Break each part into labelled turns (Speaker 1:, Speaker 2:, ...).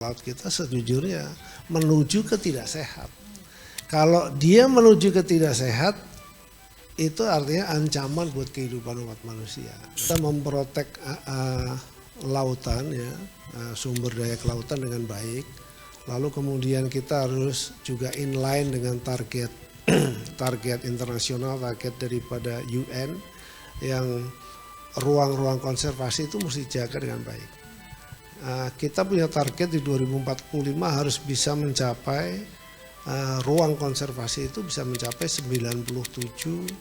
Speaker 1: Laut kita sejujurnya menuju ke tidak sehat. Kalau dia menuju ke tidak sehat, itu artinya ancaman buat kehidupan umat manusia. Kita memprotek lautan, ya, sumber daya kelautan dengan baik. Lalu kemudian kita harus juga inline dengan target target internasional, target daripada UN yang ruang-ruang konservasi itu mesti dijaga dengan baik. Kita punya target di 2045 harus bisa mencapai ruang konservasi itu bisa mencapai 97,5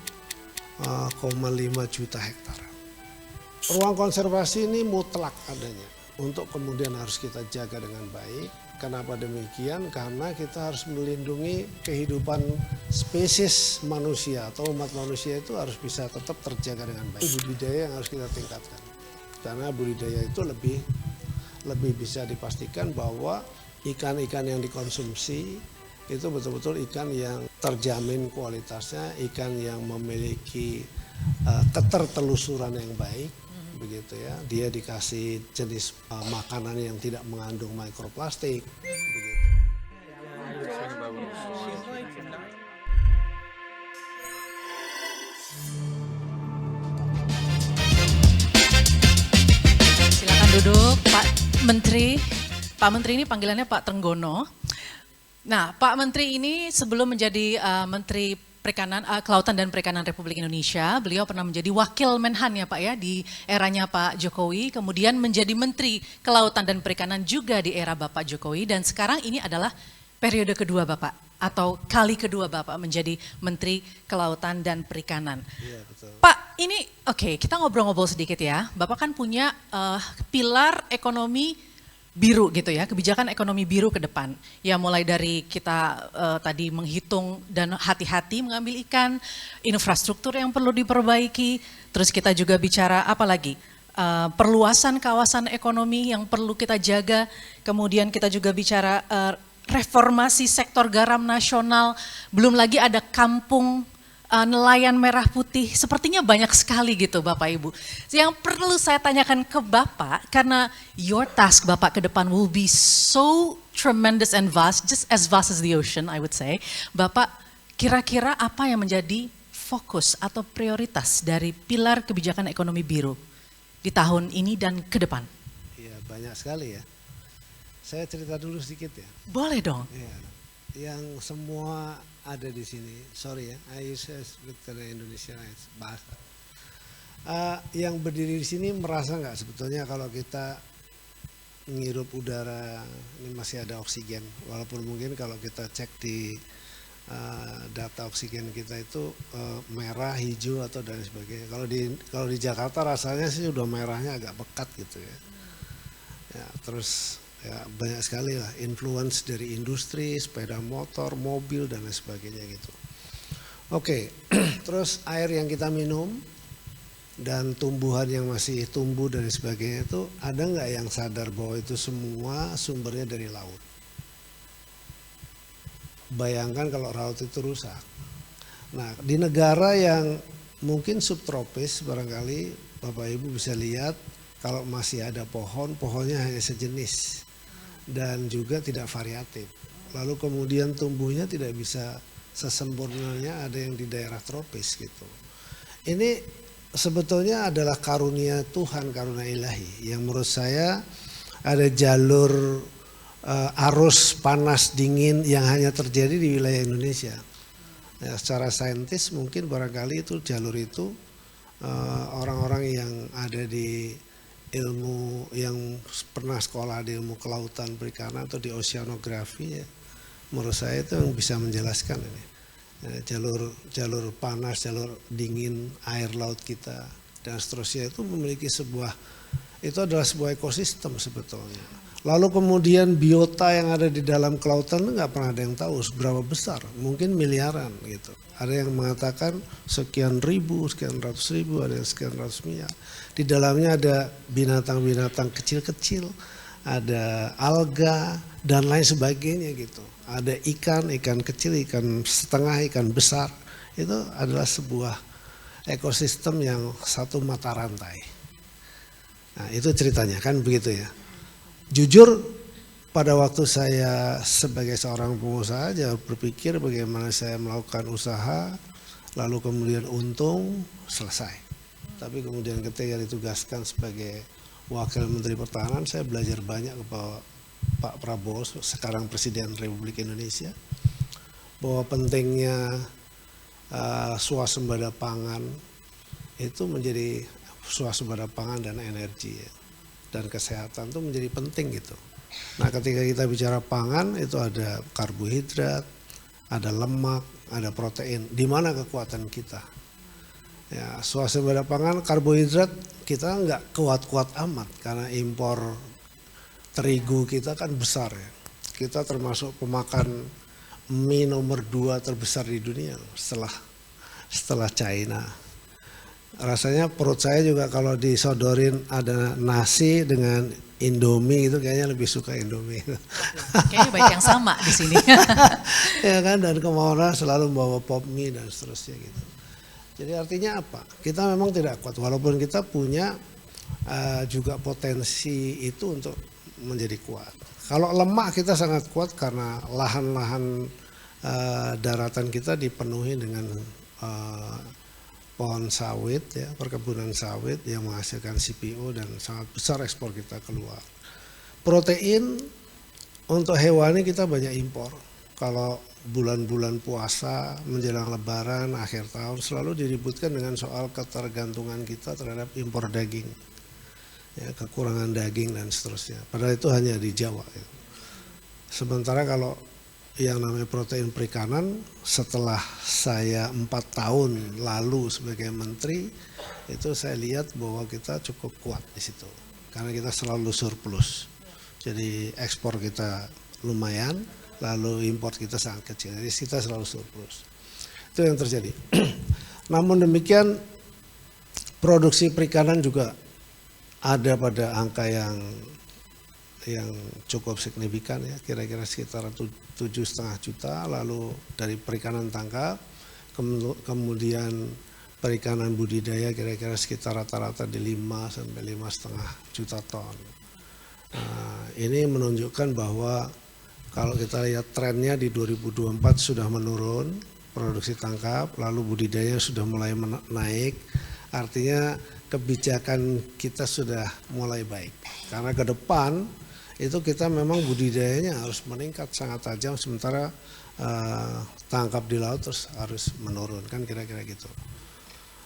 Speaker 1: juta hektar. Ruang konservasi ini mutlak adanya untuk kemudian harus kita jaga dengan baik. Kenapa demikian? Karena kita harus melindungi kehidupan spesies manusia atau umat manusia itu harus bisa tetap terjaga dengan baik. Budidaya yang harus kita tingkatkan. Karena budidaya itu lebih bisa dipastikan bahwa ikan-ikan yang dikonsumsi itu betul-betul ikan yang terjamin kualitasnya, ikan yang memiliki ketertelusuran yang baik, begitu ya. Dia dikasih jenis makanan yang tidak mengandung mikroplastik, begitu.
Speaker 2: Silakan duduk, Pak Menteri. Pak Menteri ini panggilannya Pak Trenggono. Nah, Pak Menteri ini sebelum menjadi Menteri Kelautan dan Perikanan Republik Indonesia, beliau pernah menjadi Wakil Menhan ya Pak ya di eranya Pak Jokowi, kemudian menjadi Menteri Kelautan dan Perikanan juga di era Bapak Jokowi, dan sekarang ini adalah periode kedua Bapak atau kali kedua Bapak menjadi Menteri Kelautan dan Perikanan. Iya, betul. Pak, ini oke, kita ngobrol-ngobrol sedikit ya. Bapak kan punya pilar ekonomi biru gitu ya, kebijakan ekonomi biru ke depan. Ya mulai dari kita tadi menghitung dan hati-hati mengambil ikan, infrastruktur yang perlu diperbaiki, terus kita juga bicara apa lagi? Perluasan kawasan ekonomi yang perlu kita jaga, kemudian kita juga bicara reformasi sektor garam nasional, belum lagi ada kampung nelayan merah putih, sepertinya banyak sekali gitu Bapak Ibu. Yang perlu saya tanyakan ke Bapak, karena your task Bapak ke depan will be so tremendous and vast, just as vast as the ocean I would say. Bapak kira-kira apa yang menjadi fokus atau prioritas dari pilar kebijakan ekonomi biru di tahun ini dan ke depan?
Speaker 1: Iya, banyak sekali ya. Saya cerita dulu sedikit ya.
Speaker 2: Boleh dong.
Speaker 1: Iya. Yang semua ada di sini, sorry ya, I use Indonesia bahasa. Yang berdiri di sini merasa nggak sebetulnya kalau kita menghirup udara ini masih ada oksigen, walaupun mungkin kalau kita cek di data oksigen kita itu merah, hijau atau dan sebagainya. Kalau di Jakarta rasanya sih udah merahnya agak pekat gitu ya. Ya terus. Ya, banyak sekali lah influence dari industri, sepeda motor, mobil dan lain sebagainya gitu. Oke, terus air yang kita minum dan tumbuhan yang masih tumbuh dan sebagainya itu ada nggak yang sadar bahwa itu semua sumbernya dari laut? Bayangkan kalau laut itu rusak. Nah, di negara yang mungkin subtropis barangkali Bapak Ibu bisa lihat kalau masih ada pohonnya hanya sejenis. Dan juga tidak variatif. Lalu kemudian tumbuhnya tidak bisa sesempurnanya ada yang di daerah tropis gitu. Ini sebetulnya adalah karunia Tuhan, karunia ilahi. Yang menurut saya ada jalur arus panas dingin yang hanya terjadi di wilayah Indonesia. Ya, secara saintis mungkin barangkali itu jalur itu orang-orang yang ada di ilmu yang pernah sekolah di ilmu kelautan perikanan atau di oceanografi ya, menurut saya itu yang bisa menjelaskan ini ya, jalur panas, jalur dingin air laut kita dan seterusnya itu memiliki itu adalah sebuah ekosistem sebetulnya. Lalu kemudian biota yang ada di dalam kelautan itu nggak pernah ada yang tahu seberapa besar, mungkin miliaran gitu. Ada yang mengatakan sekian ribu, sekian ratus ribu, ada yang sekian ratus miliar. Di dalamnya ada binatang-binatang kecil-kecil, ada alga dan lain sebagainya gitu. Ada ikan kecil, ikan setengah, ikan besar. Itu adalah sebuah ekosistem yang satu mata rantai. Nah, itu ceritanya kan begitu ya. Jujur pada waktu saya sebagai seorang pengusaha aja berpikir bagaimana saya melakukan usaha, lalu kemudian untung, selesai. Tapi kemudian ketika ditugaskan sebagai Wakil Menteri Pertahanan, saya belajar banyak kepada Pak Prabowo, sekarang Presiden Republik Indonesia, bahwa pentingnya swasembada pangan itu menjadi swasembada pangan dan energi ya, dan kesehatan itu menjadi penting gitu. Nah, ketika kita bicara pangan itu ada karbohidrat, ada lemak, ada protein. Di mana kekuatan kita? Ya, swasembada pangan, karbohidrat kita nggak kuat-kuat amat karena impor terigu kita kan besar ya. Kita termasuk pemakan mie nomor 2 terbesar di dunia setelah China. Rasanya perut saya juga kalau disodorin ada nasi dengan Indomie itu kayaknya lebih suka Indomie.
Speaker 2: Kayaknya baik yang sama di sini.
Speaker 1: Ya kan, dan kemauan selalu membawa pop mie dan seterusnya gitu. Jadi artinya apa? Kita memang tidak kuat walaupun kita punya juga potensi itu untuk menjadi kuat. Kalau lemak kita sangat kuat karena lahan-lahan daratan kita dipenuhi dengan pohon sawit ya, perkebunan sawit yang menghasilkan CPO dan sangat besar ekspor kita keluar. Protein untuk hewani kita banyak impor. Kalau bulan-bulan puasa menjelang lebaran akhir tahun selalu diributkan dengan soal ketergantungan kita terhadap impor daging. Ya, kekurangan daging dan seterusnya. Padahal itu hanya di Jawa ya. Sementara kalau yang namanya protein perikanan, setelah saya 4 tahun lalu sebagai menteri, itu saya lihat bahwa kita cukup kuat di situ. Karena kita selalu surplus. Jadi ekspor kita lumayan, lalu import kita sangat kecil. Jadi kita selalu surplus. Itu yang terjadi. Namun demikian, produksi perikanan juga ada pada angka yang cukup signifikan ya, kira-kira sekitar 7,5 juta, lalu dari perikanan tangkap, kemudian perikanan budidaya kira-kira sekitar rata-rata di 5 sampai 5,5 juta ton. Nah, ini menunjukkan bahwa kalau kita lihat trennya di 2024 sudah menurun produksi tangkap, lalu budidaya sudah mulai naik, artinya kebijakan kita sudah mulai baik. Karena ke depan itu kita memang budidayanya harus meningkat sangat tajam, sementara tangkap di laut terus harus menurun, kan kira-kira gitu.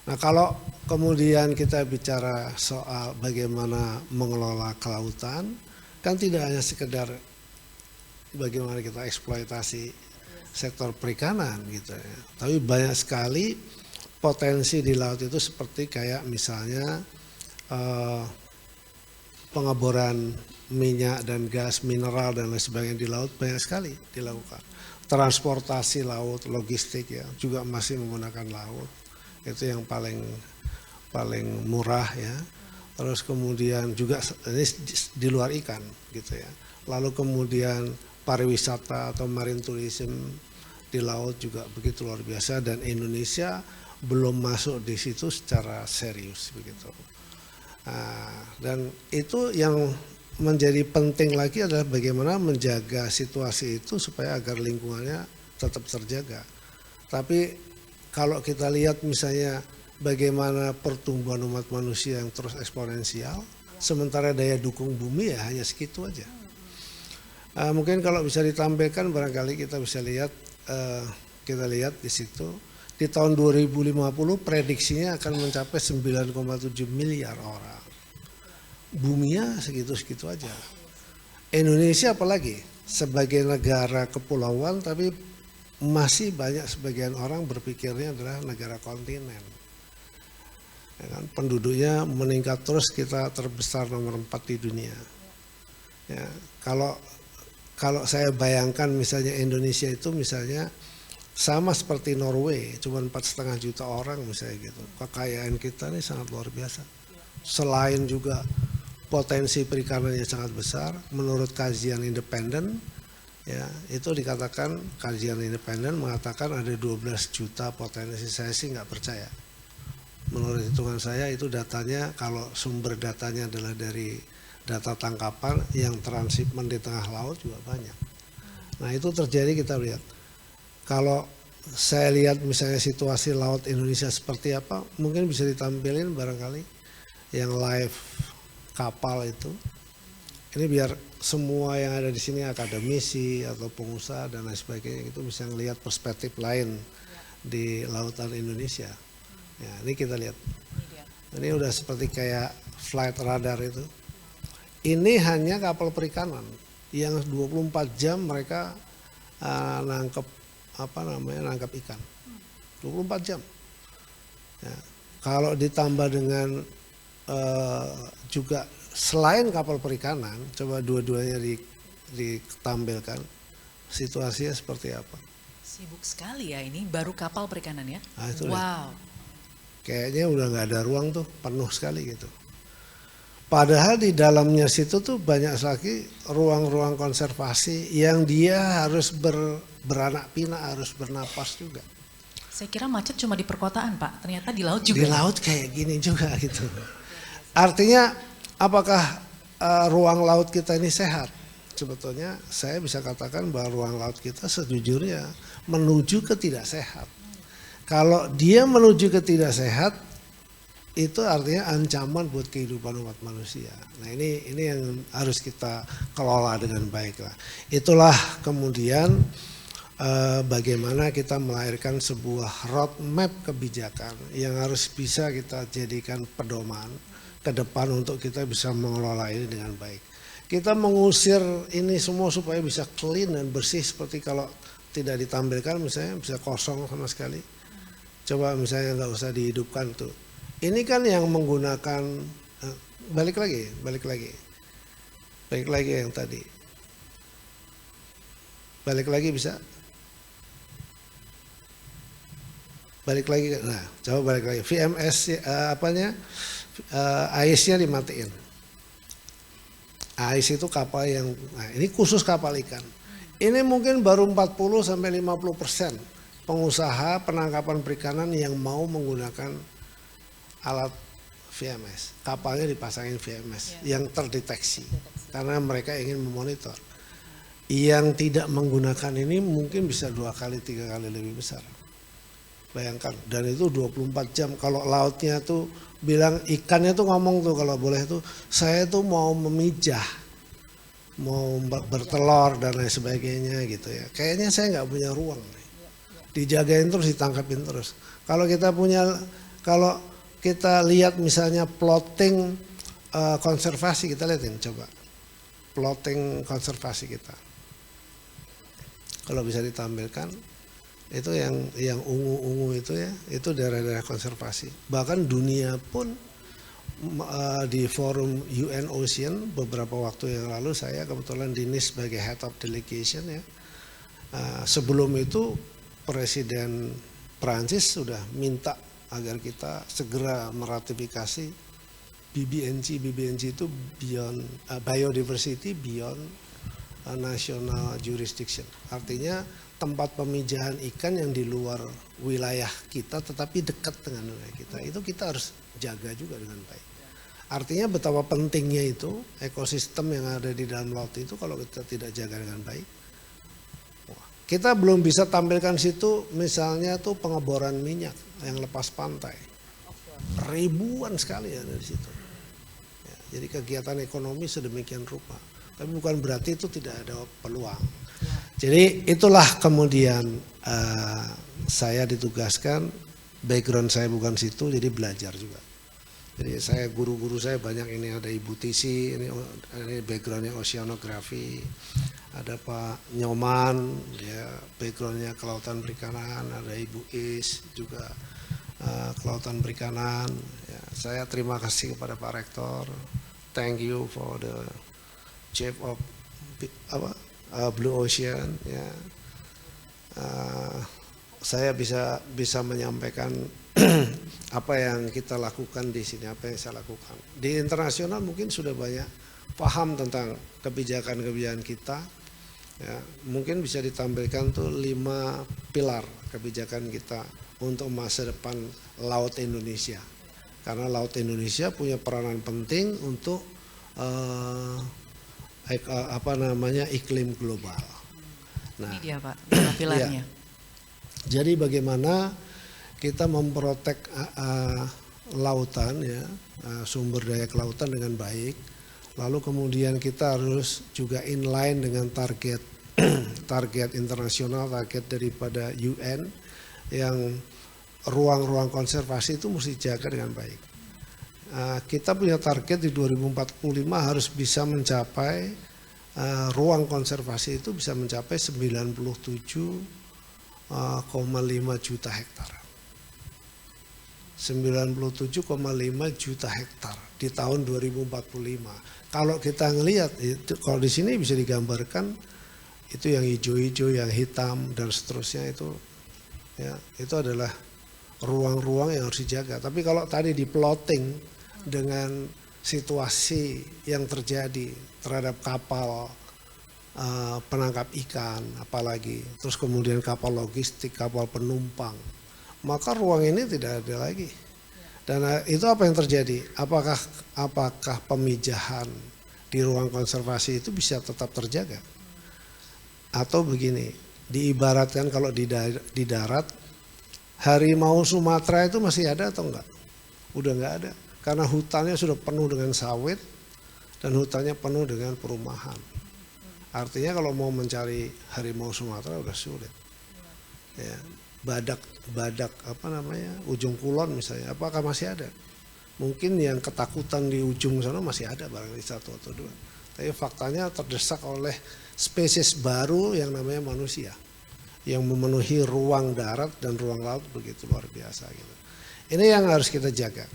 Speaker 1: Nah, kalau kemudian kita bicara soal bagaimana mengelola kelautan, kan tidak hanya sekedar bagaimana kita eksploitasi sektor perikanan gitu ya, tapi banyak sekali potensi di laut itu seperti kayak misalnya pengeboran minyak dan gas, mineral dan lain sebagainya di laut banyak sekali dilakukan. Transportasi laut, logistik ya juga masih menggunakan laut. Itu yang paling murah ya. Terus kemudian juga ini di luar ikan gitu ya. Lalu kemudian pariwisata atau marine tourism di laut juga begitu luar biasa, dan Indonesia belum masuk di situ secara serius begitu. Nah, dan itu yang menjadi penting lagi adalah bagaimana menjaga situasi itu supaya agar lingkungannya tetap terjaga. Tapi kalau kita lihat misalnya bagaimana pertumbuhan umat manusia yang terus eksponensial, sementara daya dukung bumi ya hanya segitu aja. Mungkin kalau bisa ditampilkan barangkali kita bisa lihat, di situ di tahun 2050 prediksinya akan mencapai 9,7 miliar orang. Buminya segitu-segitu aja. Indonesia apalagi sebagai negara kepulauan, tapi masih banyak sebagian orang berpikirnya adalah negara kontinen. Ya kan? Penduduknya meningkat terus, kita terbesar nomor 4 di dunia. Ya, kalau saya bayangkan misalnya Indonesia itu misalnya sama seperti Norway, cuma 4,5 juta orang misalnya gitu. Kekayaan kita ini sangat luar biasa. Selain juga potensi perikanannya sangat besar, menurut kajian independen, ya itu dikatakan kajian independen mengatakan ada 12 juta potensi. Saya sih nggak percaya. Menurut hitungan saya itu datanya, kalau sumber datanya adalah dari data tangkapan yang transhipment di tengah laut juga banyak. Nah itu terjadi, kita lihat. Kalau saya lihat misalnya situasi laut Indonesia seperti apa, mungkin bisa ditampilin barangkali yang live kapal itu. Ini biar semua yang ada di sini, akademisi atau pengusaha dan lain sebagainya, itu bisa melihat perspektif lain di lautan Indonesia. Ya, ini kita lihat. Ini udah seperti kayak flight radar itu. Ini hanya kapal perikanan yang 24 jam mereka nangkep nangkap ikan. 24 jam. Ya, kalau ditambah dengan juga selain kapal perikanan, coba dua-duanya ditampilkan, situasinya seperti apa.
Speaker 2: Sibuk sekali ya, ini baru kapal perikanan ya.
Speaker 1: Nah, itu
Speaker 2: wow.
Speaker 1: Kayaknya udah nggak ada ruang tuh, penuh sekali gitu. Padahal di dalamnya situ tuh banyak lagi ruang-ruang konservasi yang dia harus beranak pinak, harus bernapas juga.
Speaker 2: Saya kira macet cuma di perkotaan Pak, ternyata di laut juga.
Speaker 1: Di laut kayak gini juga gitu. Artinya apakah ruang laut kita ini sehat? Sebetulnya saya bisa katakan bahwa ruang laut kita sejujurnya menuju ke tidak sehat. Kalau dia menuju ke tidak sehat, itu artinya ancaman buat kehidupan umat manusia. Nah ini yang harus kita kelola dengan baik lah. Itulah kemudian bagaimana kita melahirkan sebuah roadmap kebijakan yang harus bisa kita jadikan pedoman ke depan untuk kita bisa mengelola ini dengan baik. Kita mengusir ini semua supaya bisa clean dan bersih, seperti kalau tidak ditampilkan misalnya bisa kosong sama sekali. Coba misalnya nggak usah dihidupkan tuh. Ini kan yang menggunakan, balik lagi yang tadi. Balik lagi bisa? Balik lagi, nah coba balik lagi. VMS AIS-nya dimatiin. AIS itu kapal yang, nah ini khusus kapal ikan. Ini mungkin baru 40-50% pengusaha penangkapan perikanan yang mau menggunakan alat VMS. Kapalnya dipasangin VMS yang terdeteksi karena mereka ingin memonitor. Yang tidak menggunakan ini mungkin bisa 2 kali 3 kali lebih besar. Bayangkan, dan itu 24 jam. Kalau lautnya tuh bilang, ikannya tuh ngomong tuh kalau boleh tuh, saya tuh mau memijah, mau bertelur dan lain sebagainya gitu ya. Kayaknya saya nggak punya ruang nih. Dijagain terus, ditangkapin terus. Kalau kita lihat misalnya plotting konservasi, kita lihatin coba plotting konservasi kita. Kalau bisa ditampilkan. Itu yang ungu-ungu itu ya, itu daerah-daerah konservasi. Bahkan dunia pun di forum UN Ocean beberapa waktu yang lalu, saya kebetulan dinis sebagai head of delegation ya. Sebelum itu Presiden Prancis sudah minta agar kita segera meratifikasi BBNJ. BBNJ itu beyond biodiversity beyond national jurisdiction. Artinya tempat pemijahan ikan yang di luar wilayah kita tetapi dekat dengan wilayah kita, itu kita harus jaga juga dengan baik. Artinya betapa pentingnya itu ekosistem yang ada di dalam laut itu kalau kita tidak jaga dengan baik. Kita belum bisa tampilkan situ misalnya tuh pengeboran minyak yang lepas pantai. Ribuan sekali ada di situ. Ya, jadi kegiatan ekonomi sedemikian rupa. Tapi bukan berarti itu tidak ada peluang. Jadi itulah kemudian saya ditugaskan, background saya bukan situ, jadi belajar juga. Jadi saya guru-guru saya banyak, ini ada Ibu Tisi, ini backgroundnya oceanografi, ada Pak Nyoman, dia backgroundnya kelautan perikanan, ada Ibu Is juga kelautan perikanan. Ya, saya terima kasih kepada Pak Rektor, thank you for the chief of Blue Ocean ya. Saya bisa menyampaikan apa yang kita lakukan di sini, apa yang saya lakukan. Di internasional mungkin sudah banyak paham tentang kebijakan-kebijakan kita. Ya, mungkin bisa ditampilkan tuh 5 pilar kebijakan kita untuk masa depan laut Indonesia. Karena laut Indonesia punya peranan penting untuk iklim global. Nah,
Speaker 2: Ini dia Pak, lima pilarnya.
Speaker 1: Jadi bagaimana kita memprotek lautan ya, sumber daya kelautan dengan baik. Lalu kemudian kita harus juga inline dengan target target internasional, target daripada UN yang ruang-ruang konservasi itu mesti dijaga dengan baik. Kita punya target di 2045 harus bisa mencapai ruang konservasi itu bisa mencapai 97,5 juta hektar. 97,5 juta hektar di tahun 2045. Kalau kita ngelihat itu, kalau di sini bisa digambarkan itu yang hijau-hijau, yang hitam dan seterusnya itu, ya itu adalah ruang-ruang yang harus dijaga. Tapi kalau tadi di plotting dengan situasi yang terjadi terhadap kapal penangkap ikan, apalagi terus kemudian kapal logistik, kapal penumpang, maka ruang ini tidak ada lagi. Dan itu apa yang terjadi? Apakah pemijahan di ruang konservasi itu bisa tetap terjaga? Atau begini, diibaratkan kalau di darat, harimau Sumatera itu masih ada atau enggak? Udah enggak ada, karena hutannya sudah penuh dengan sawit dan hutannya penuh dengan perumahan. Artinya kalau mau mencari harimau Sumatera udah sulit. Ya, badak ujung kulon misalnya, apakah masih ada? Mungkin yang ketakutan di ujung sana masih ada barangkali satu atau dua. Tapi faktanya terdesak oleh spesies baru yang namanya manusia, yang memenuhi ruang darat dan ruang laut begitu luar biasa gitu. Ini yang harus kita jaga.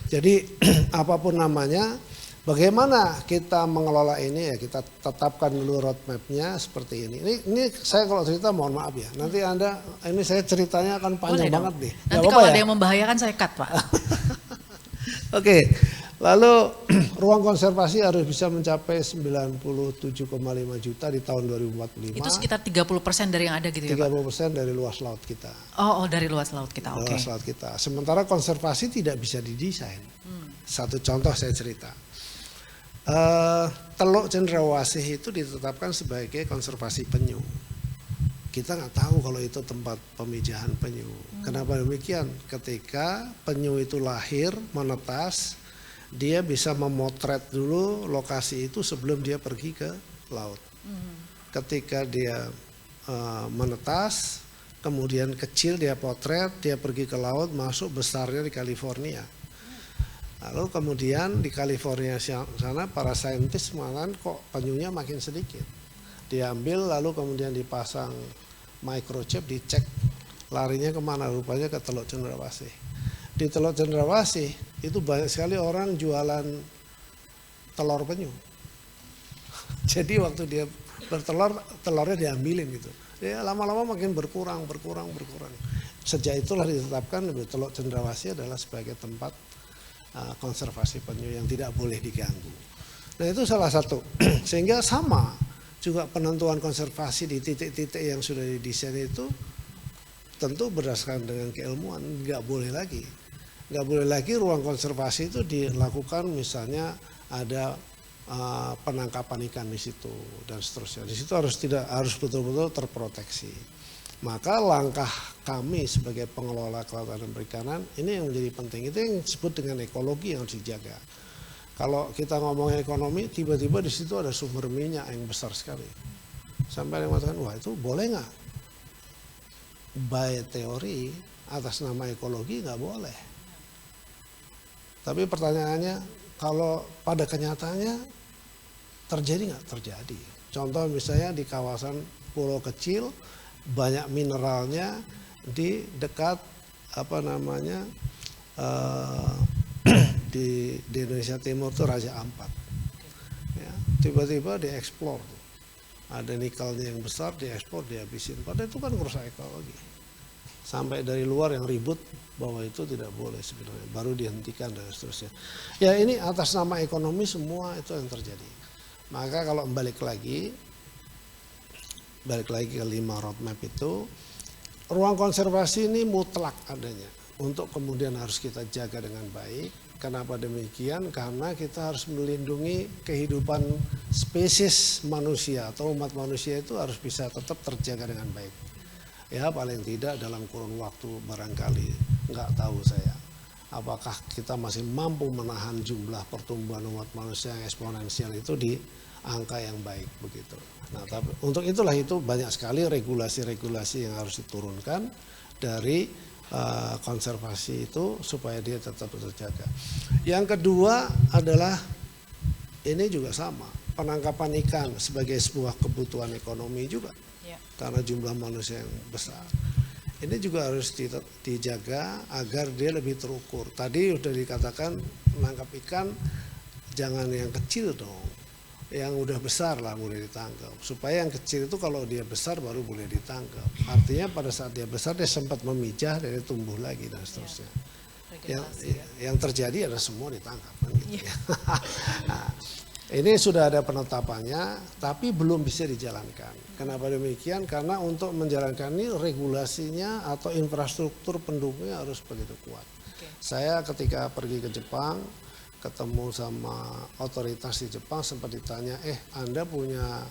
Speaker 1: Jadi apapun namanya, bagaimana kita mengelola ini ya, kita tetapkan dulu roadmap-nya seperti ini. Ini saya kalau cerita mohon maaf ya. Nanti Anda, ini saya ceritanya akan panjang banget nih.
Speaker 2: Nanti kalau ada yang membahayakan saya cut Pak.
Speaker 1: Oke, lalu ruang konservasi harus bisa mencapai 97,5 juta di tahun 2045.
Speaker 2: Itu sekitar 30% dari yang ada gitu ya Pak?
Speaker 1: 30% dari luas laut kita.
Speaker 2: Oh dari luas laut kita, oke.
Speaker 1: Luas laut kita. Sementara konservasi tidak bisa didesain. Satu contoh saya cerita. Teluk Cendrawasih itu ditetapkan sebagai konservasi penyu. Kita nggak tahu kalau itu tempat pemijahan penyu. Kenapa demikian? Ketika penyu itu lahir, menetas, dia bisa memotret dulu lokasi itu sebelum dia pergi ke laut. Ketika dia menetas, kemudian kecil dia potret, dia pergi ke laut, masuk besarnya di California. Lalu kemudian di California sana para saintis mengatakan kok penyunya makin sedikit. Diambil lalu kemudian dipasang microchip, dicek larinya kemana, rupanya ke Teluk Cendrawasih. Di Teluk Cendrawasih itu banyak sekali orang jualan telur penyu. Jadi waktu dia bertelur, telurnya diambilin gitu. Ya lama-lama makin berkurang. Sejak itulah ditetapkan Teluk Cendrawasih adalah sebagai tempat konservasi penyu yang tidak boleh diganggu. Nah itu salah satu. Sehingga sama juga penentuan konservasi di titik-titik yang sudah didesain itu tentu berdasarkan dengan keilmuan. Nggak boleh lagi ruang konservasi itu dilakukan misalnya ada penangkapan ikan di situ dan seterusnya. Di situ harus betul-betul terproteksi. Maka langkah kami sebagai pengelola kelautan dan perikanan ini yang menjadi penting. Itu yang disebut dengan ekologi yang harus dijaga. Kalau kita ngomongin ekonomi, tiba-tiba di situ ada sumber minyak yang besar sekali. Sampai yang mengatakan, wah itu boleh nggak? By teori, atas nama ekologi nggak boleh. Tapi pertanyaannya, kalau pada kenyataannya terjadi nggak? Terjadi. Contoh misalnya di kawasan pulau kecil, banyak mineralnya di dekat di Indonesia Timur itu Raja Ampat. Ya, tiba-tiba dieksplor. Ada nikelnya yang besar, diekspor, dihabisin. Padahal itu kan merusak ekologi. Sampai dari luar yang ribut bahwa itu tidak boleh sebenarnya. Baru dihentikan dan seterusnya. Ya ini atas nama ekonomi semua itu yang terjadi. Maka kalau balik lagi ke 5 roadmap itu, ruang konservasi ini mutlak adanya. Untuk kemudian harus kita jaga dengan baik. Kenapa demikian? Karena kita harus melindungi kehidupan spesies manusia atau umat manusia itu harus bisa tetap terjaga dengan baik. Ya paling tidak dalam kurun waktu barangkali, nggak tahu saya. Apakah kita masih mampu menahan jumlah pertumbuhan umat manusia yang eksponensial itu di angka yang baik begitu. Nah, tapi untuk itulah itu banyak sekali regulasi-regulasi yang harus diturunkan dari konservasi itu supaya dia tetap terjaga. Yang kedua adalah ini juga sama, penangkapan ikan sebagai sebuah kebutuhan ekonomi juga, karena jumlah manusia yang besar. Ini juga harus dijaga agar dia lebih terukur. Tadi sudah dikatakan menangkap ikan jangan yang kecil dong, yang udah besar lah boleh ditangkap. Supaya yang kecil itu kalau dia besar baru boleh ditangkap. Artinya pada saat dia besar dia sempat memijah dan dia tumbuh lagi dan seterusnya. Yang terjadi adalah semua ditangkap kan gitu ya. Nah, ini sudah ada penetapannya tapi belum bisa dijalankan. Kenapa demikian? Karena untuk menjalankan ini regulasinya atau infrastruktur pendukungnya harus begitu kuat. Saya ketika pergi ke Jepang ketemu sama otoritas di Jepang sempat ditanya, Anda punya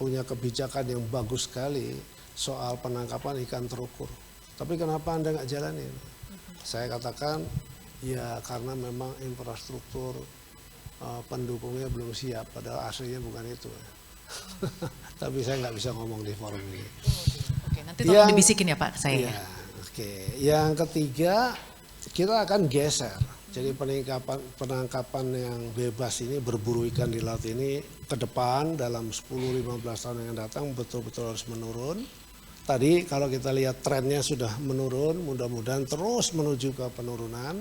Speaker 1: punya kebijakan yang bagus sekali soal penangkapan ikan terukur. Tapi kenapa Anda nggak jalanin? Saya katakan ya karena memang infrastruktur pendukungnya belum siap, padahal aslinya bukan itu. Tapi saya nggak bisa ngomong di forum ini.
Speaker 2: Oke, nanti tolong dibisikin ya Pak saya.
Speaker 1: Ya. Oke, yang ketiga kita akan geser. Jadi penangkapan yang bebas ini, berburu ikan di laut ini ke depan dalam 10-15 tahun yang datang betul-betul harus menurun. Tadi kalau kita lihat trennya sudah menurun, mudah-mudahan terus menuju ke penurunan.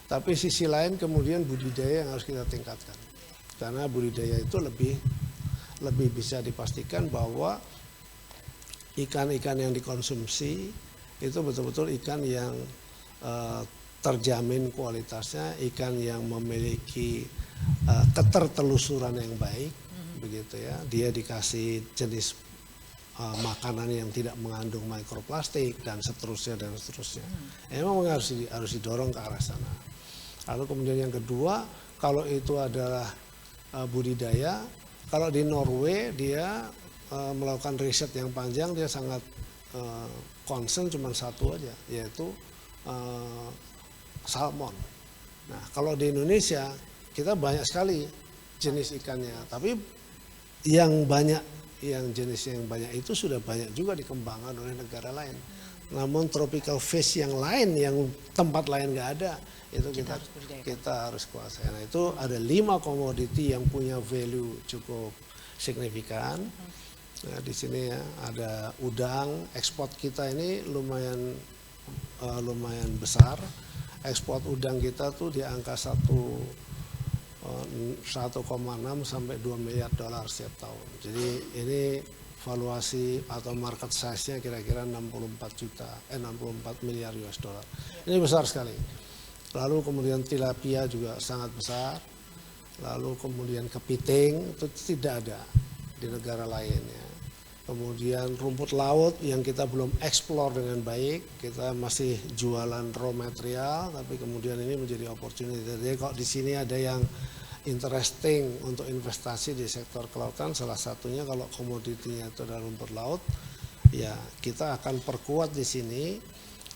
Speaker 1: Tapi sisi lain kemudian budidaya yang harus kita tingkatkan. Karena budidaya itu lebih bisa dipastikan bahwa ikan-ikan yang dikonsumsi itu betul-betul ikan yang terjamin kualitasnya, ikan yang memiliki ketertelusuran yang baik, begitu ya. Dia dikasih jenis makanan yang tidak mengandung mikroplastik dan seterusnya dan seterusnya. Memang harus didorong ke arah sana. Lalu kemudian yang kedua, kalau itu adalah budidaya, kalau di Norway dia melakukan riset yang panjang, dia sangat concern cuma satu aja, yaitu salmon. Nah, kalau di Indonesia kita banyak sekali jenis ikannya, tapi yang jenis yang banyak itu sudah banyak juga dikembangkan oleh negara lain. Namun tropical fish yang lain, yang tempat lain nggak ada, itu kita harus kuasai. Nah, itu ada 5 komoditi yang punya value cukup signifikan. Nah, di sini ya ada udang, ekspor kita ini lumayan besar. Ekspor udang kita tuh di angka 1,6 sampai 2 miliar dolar setiap tahun. Jadi ini valuasi atau market size-nya kira-kira 64 miliar US dollar. Ini besar sekali. Lalu kemudian tilapia juga sangat besar. Lalu kemudian kepiting itu tidak ada di negara lain ya. Kemudian rumput laut yang kita belum eksplor dengan baik, kita masih jualan raw material, tapi kemudian ini menjadi opportunity. Jadi kalau di sini ada yang interesting untuk investasi di sektor kelautan, salah satunya kalau komoditinya itu adalah rumput laut, ya kita akan perkuat di sini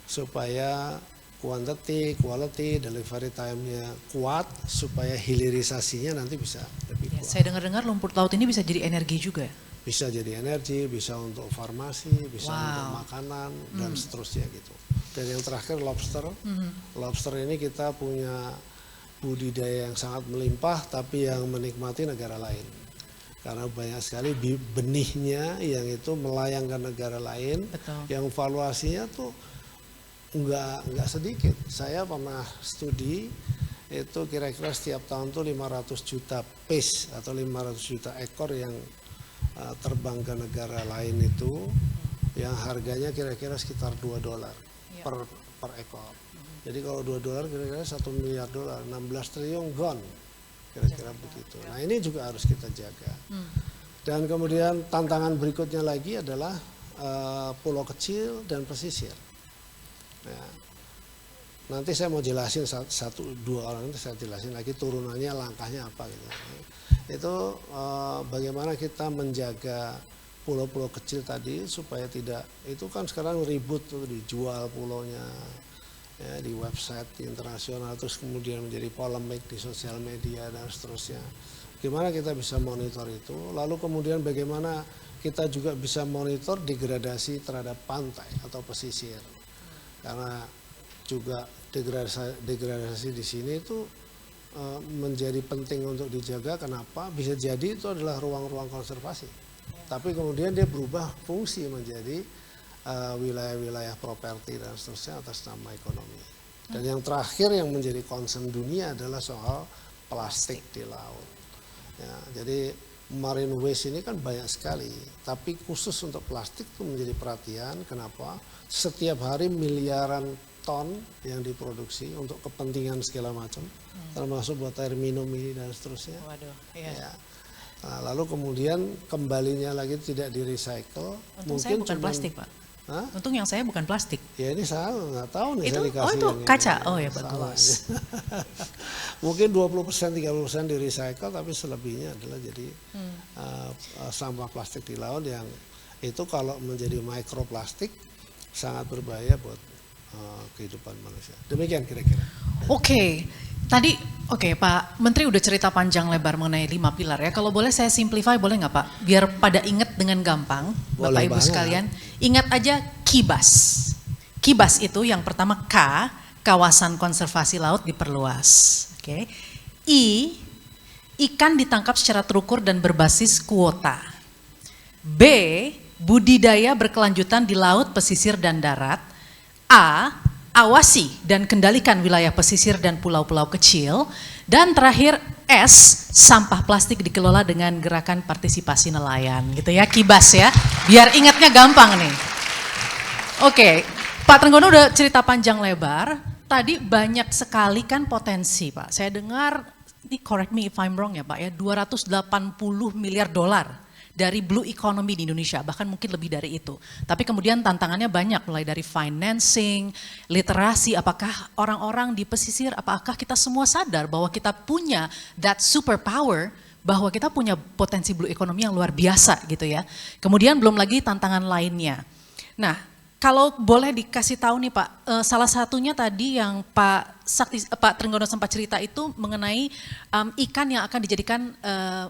Speaker 1: supaya quality, delivery time-nya kuat, supaya hilirisasinya nanti bisa lebih kuat.
Speaker 2: Saya dengar-dengar rumput laut ini bisa jadi energi juga.
Speaker 1: Bisa jadi energi, bisa untuk farmasi, bisa untuk makanan dan seterusnya gitu. Dan yang terakhir lobster. Lobster ini kita punya budidaya yang sangat melimpah, tapi yang menikmati negara lain. Karena banyak sekali benihnya yang itu melayang ke negara lain.
Speaker 2: Betul.
Speaker 1: Yang valuasinya tuh enggak sedikit. Saya pernah studi itu kira-kira setiap tahun tuh 500 juta piece atau 500 juta ekor yang terbang ke negara lain itu, yang harganya kira-kira sekitar $2 per ekor. Jadi kalau $2 kira-kira 1 miliar dolar, 16 triliun gone, kira-kira begitu. Nah ini juga harus kita jaga. Dan kemudian tantangan berikutnya lagi adalah pulau kecil dan pesisir. Ya. Nanti saya mau jelasin satu dua orang itu saya jelasin lagi turunannya langkahnya apa gitu. Itu bagaimana kita menjaga pulau-pulau kecil tadi supaya tidak, itu kan sekarang ribut tuh dijual pulaunya ya, di website di internasional, terus kemudian menjadi polemik di sosial media dan seterusnya. Gimana kita bisa monitor itu, lalu kemudian bagaimana kita juga bisa monitor degradasi terhadap pantai atau pesisir, karena juga degradasi di sini itu menjadi penting untuk dijaga. Kenapa? Bisa jadi itu adalah ruang-ruang konservasi, tapi kemudian dia berubah fungsi menjadi wilayah-wilayah properti dan seterusnya atas nama ekonomi. Dan yang terakhir yang menjadi concern dunia adalah soal plastik di laut. Ya, jadi marine waste ini kan banyak sekali, tapi khusus untuk plastik itu menjadi perhatian. Kenapa? Setiap hari miliaran ton yang diproduksi untuk kepentingan segala macam, termasuk buat air minum ini dan seterusnya.
Speaker 2: Waduh, iya.
Speaker 1: Ya. Nah, lalu kemudian kembalinya lagi tidak di recycle.
Speaker 2: Untung saya bukan plastik, Pak.
Speaker 1: Hah?
Speaker 2: Untung yang saya bukan plastik.
Speaker 1: Ya ini salah, nggak tahu nih
Speaker 2: Itu,
Speaker 1: saya dikasih.
Speaker 2: oh itu
Speaker 1: yang
Speaker 2: kaca,
Speaker 1: ini.
Speaker 2: oh ya
Speaker 1: Salah.
Speaker 2: bagus.
Speaker 1: Mungkin 20% 30% di recycle, tapi selebihnya adalah jadi sampah plastik di laut yang itu kalau menjadi mikroplastik sangat berbahaya buat kehidupan manusia. Demikian kira-kira.
Speaker 2: Oke, tadi Pak Menteri udah cerita panjang lebar mengenai 5 pilar ya. Kalau boleh saya simplify boleh nggak Pak? Biar pada ingat dengan gampang, Bapak
Speaker 1: Boleh
Speaker 2: Ibu
Speaker 1: banget.
Speaker 2: sekalian. Ingat aja KIBAS. KIBAS itu yang pertama K, kawasan konservasi laut diperluas. Oke. I, ikan ditangkap secara terukur dan berbasis kuota. B, budidaya berkelanjutan di laut, pesisir dan darat. A, awasi dan kendalikan wilayah pesisir dan pulau-pulau kecil. Dan terakhir S, sampah plastik dikelola dengan gerakan partisipasi nelayan gitu ya, KIBAS ya. Biar ingatnya gampang nih. Oke, Pak Trenggono udah cerita panjang lebar. Tadi banyak sekali kan potensi Pak. Saya dengar, ini correct me if I'm wrong ya Pak ya, 280 miliar dolar dari blue economy di Indonesia, bahkan mungkin lebih dari itu. Tapi kemudian tantangannya banyak, mulai dari financing, literasi, apakah orang-orang di pesisir, apakah kita semua sadar bahwa kita punya that superpower, bahwa kita punya potensi blue economy yang luar biasa gitu ya. Kemudian belum lagi tantangan lainnya. Nah, kalau boleh dikasih tahu nih Pak, salah satunya tadi yang Pak Trenggono sempat cerita itu mengenai ikan yang akan dijadikan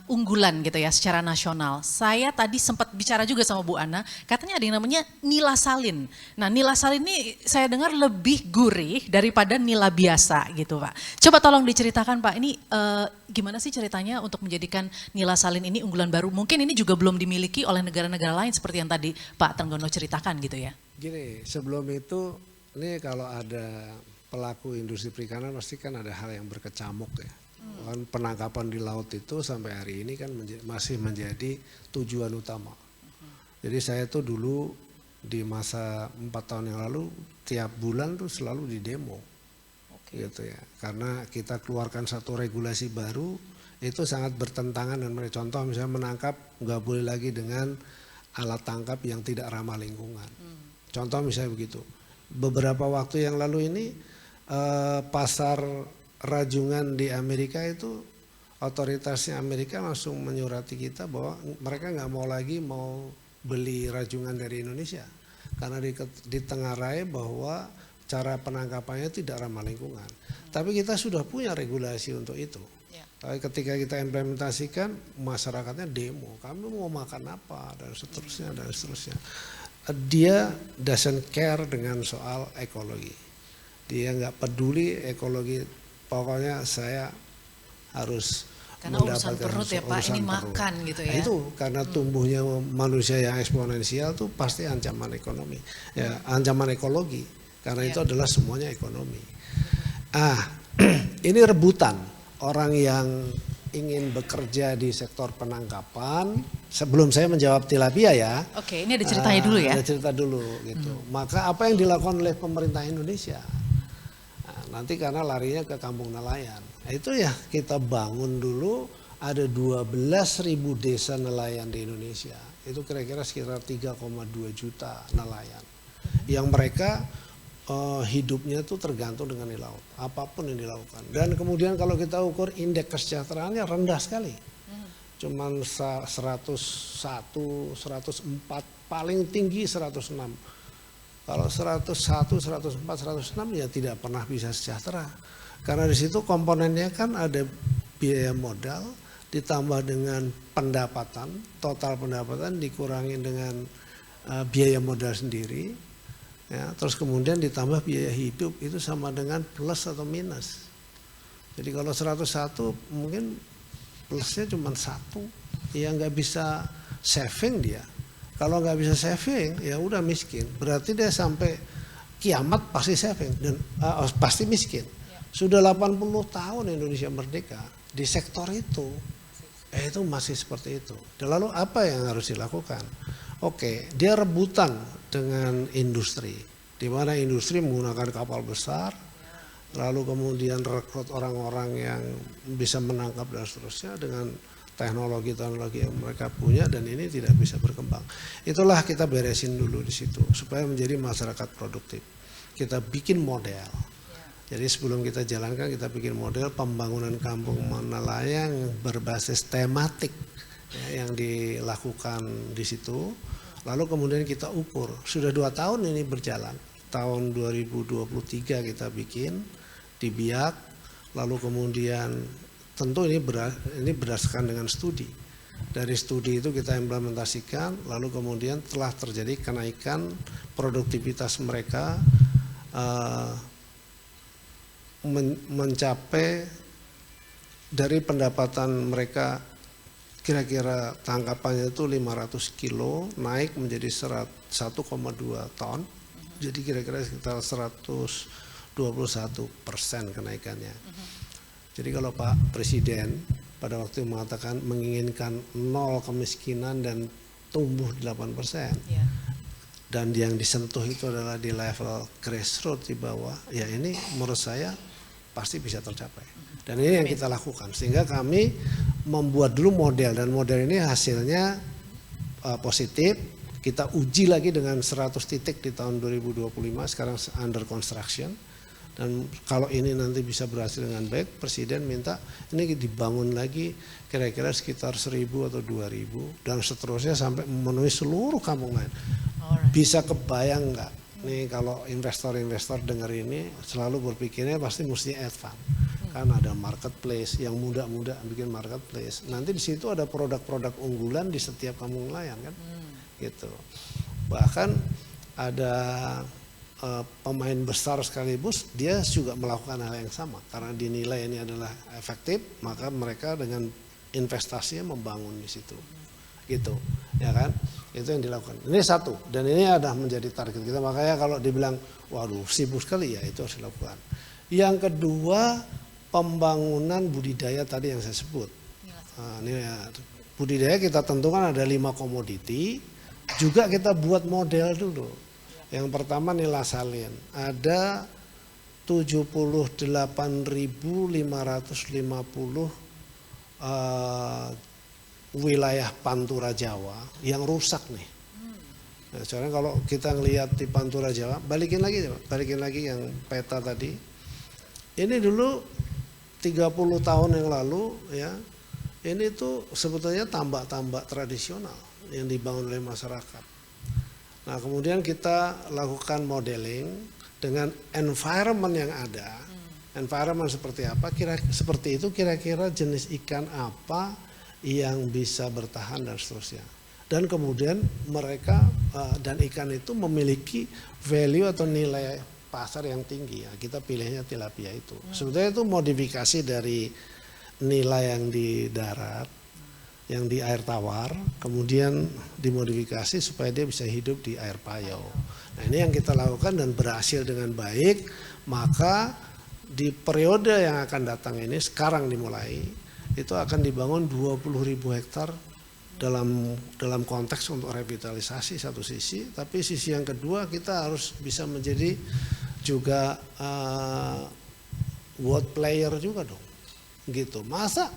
Speaker 2: unggulan gitu ya secara nasional. Saya tadi sempat bicara juga sama Bu Ana, katanya ada yang namanya nila salin. Nah nila salin ini saya dengar lebih gurih daripada nila biasa gitu Pak. Coba tolong diceritakan Pak, ini gimana sih ceritanya untuk menjadikan nila salin ini unggulan baru? Mungkin ini juga belum dimiliki oleh negara-negara lain seperti yang tadi Pak Trenggono ceritakan gitu ya.
Speaker 1: Gini, sebelum itu, ini kalau ada pelaku industri perikanan pasti kan ada hal yang berkecamuk ya. Kan penangkapan di laut itu sampai hari ini kan masih menjadi tujuan utama. Jadi saya tuh dulu di masa 4 tahun yang lalu tiap bulan tuh selalu di demo. Gitu ya. Karena kita keluarkan satu regulasi baru itu sangat bertentangan dengan mereka. Contoh misalnya menangkap nggak boleh lagi dengan alat tangkap yang tidak ramah lingkungan. Contoh misalnya begitu. Beberapa waktu yang lalu ini pasar rajungan di Amerika itu otoritasnya Amerika langsung menyurati kita bahwa mereka nggak mau lagi mau beli rajungan dari Indonesia karena ditengarai bahwa cara penangkapannya tidak ramah lingkungan. Tapi kita sudah punya regulasi untuk itu. Tapi ketika kita implementasikan masyarakatnya demo, kami mau makan apa dan seterusnya dan seterusnya. Dia doesn't care dengan soal ekologi. Dia nggak peduli ekologi, pokoknya saya harus
Speaker 2: karena urusan perut ya Pak, ini makan gitu ya.
Speaker 1: Nah, itu karena tumbuhnya manusia yang eksponensial tuh pasti ancaman ekonomi, ya ancaman ekologi. Karena itu adalah semuanya ekonomi. Ini rebutan orang yang ingin bekerja di sektor penangkapan. Sebelum saya menjawab tilapia ya.
Speaker 2: Oke, ini ada ceritanya dulu ya.
Speaker 1: Ada cerita dulu gitu. Maka apa yang dilakukan oleh pemerintah Indonesia? Nah, nanti karena larinya ke kampung nelayan. Nah, itu ya kita bangun dulu ada 12.000 desa nelayan di Indonesia. Itu kira-kira sekitar 3,2 juta nelayan. Yang mereka hidupnya itu tergantung dengan di laut, apapun yang dilakukan. Dan kemudian kalau kita ukur indeks kesejahteraannya rendah sekali, cuman 101, 104, paling tinggi 106. Kalau 101, 104, 106 ya tidak pernah bisa sejahtera. Karena di situ komponennya kan ada biaya modal ditambah dengan pendapatan, total pendapatan dikurangi dengan biaya modal sendiri, ya, terus kemudian ditambah biaya hidup, itu sama dengan plus atau minus. Jadi kalau 101 mungkin plusnya cuma 1, ya nggak bisa saving dia. Kalau nggak bisa saving ya udah miskin. Berarti dia sampai kiamat pasti saving dan pasti miskin. Sudah 80 tahun Indonesia merdeka di sektor itu masih seperti itu. Dan lalu apa yang harus dilakukan? Oke, dia rebutan dengan industri, di mana industri menggunakan kapal besar, lalu kemudian rekrut orang-orang yang bisa menangkap dan seterusnya dengan teknologi-teknologi yang mereka punya, dan ini tidak bisa berkembang. Itulah kita beresin dulu di situ supaya menjadi masyarakat produktif. Kita bikin model. Jadi sebelum kita jalankan kita bikin model pembangunan kampung nelayan berbasis tematik ya, yang dilakukan di situ. Lalu kemudian kita ukur. Sudah 2 tahun ini berjalan. Tahun 2023 kita bikin di Biak. Lalu kemudian tentu ini berdasarkan dengan studi. Dari studi itu kita implementasikan, lalu kemudian telah terjadi kenaikan produktivitas mereka mencapai dari pendapatan mereka kira-kira tangkapannya itu 500 kilo naik menjadi 1,2 ton. Jadi kira-kira sekitar 121% kenaikannya. Jadi kalau Pak Presiden pada waktu mengatakan menginginkan 0 kemiskinan dan tumbuh 8%, dan yang disentuh itu adalah di level grassroots di bawah, ya ini menurut saya pasti bisa tercapai. Dan ini yang kita lakukan, sehingga kami membuat dulu model, dan model ini hasilnya positif. Kita uji lagi dengan 100 titik di tahun 2025, sekarang under construction. Dan kalau ini nanti bisa berhasil dengan baik, Presiden minta ini dibangun lagi kira-kira sekitar 1.000 atau 2.000 dan seterusnya sampai memenuhi seluruh kampung lain. Bisa kebayang nggak? Nih kalau investor-investor dengar ini selalu berpikirnya pasti mesti advance. Kan ada marketplace, yang muda-muda bikin marketplace. Nanti di situ ada produk-produk unggulan di setiap kampung nelayan kan, gitu. Bahkan ada pemain besar sekaligus dia juga melakukan hal yang sama karena dinilai ini adalah efektif, maka mereka dengan investasinya membangun di situ, gitu, ya kan? Itu yang dilakukan. Ini satu, dan ini ada menjadi target kita. Makanya kalau dibilang, waduh sibuk sekali, ya itu harus dilakukan. Yang kedua, pembangunan budidaya tadi yang saya sebut. Nah, ini ya, budidaya kita tentukan ada 5 komoditi. Juga kita buat model dulu. Yang pertama nila salin, ada 78.550 wilayah Pantura Jawa yang rusak nih. Nah, soalnya kalau kita ngelihat di Pantura Jawa, balikin lagi yang peta tadi. Ini dulu 30 tahun yang lalu ya, ini tuh sebetulnya tambak-tambak tradisional yang dibangun oleh masyarakat. Nah kemudian kita lakukan modeling dengan environment yang ada, environment seperti apa, seperti itu kira-kira jenis ikan apa yang bisa bertahan dan seterusnya. Dan kemudian mereka dan ikan itu memiliki value atau nilai pasar yang tinggi, ya kita pilihnya tilapia itu. Sebetulnya itu modifikasi dari nilai yang di darat, yang di air tawar, kemudian dimodifikasi supaya dia bisa hidup di air payau. Nah ini yang kita lakukan dan berhasil dengan baik. Maka di periode yang akan datang ini, sekarang dimulai, itu akan dibangun 20.000 hektar dalam konteks untuk revitalisasi satu sisi, tapi sisi yang kedua kita harus bisa menjadi juga world player juga dong, gitu. Masa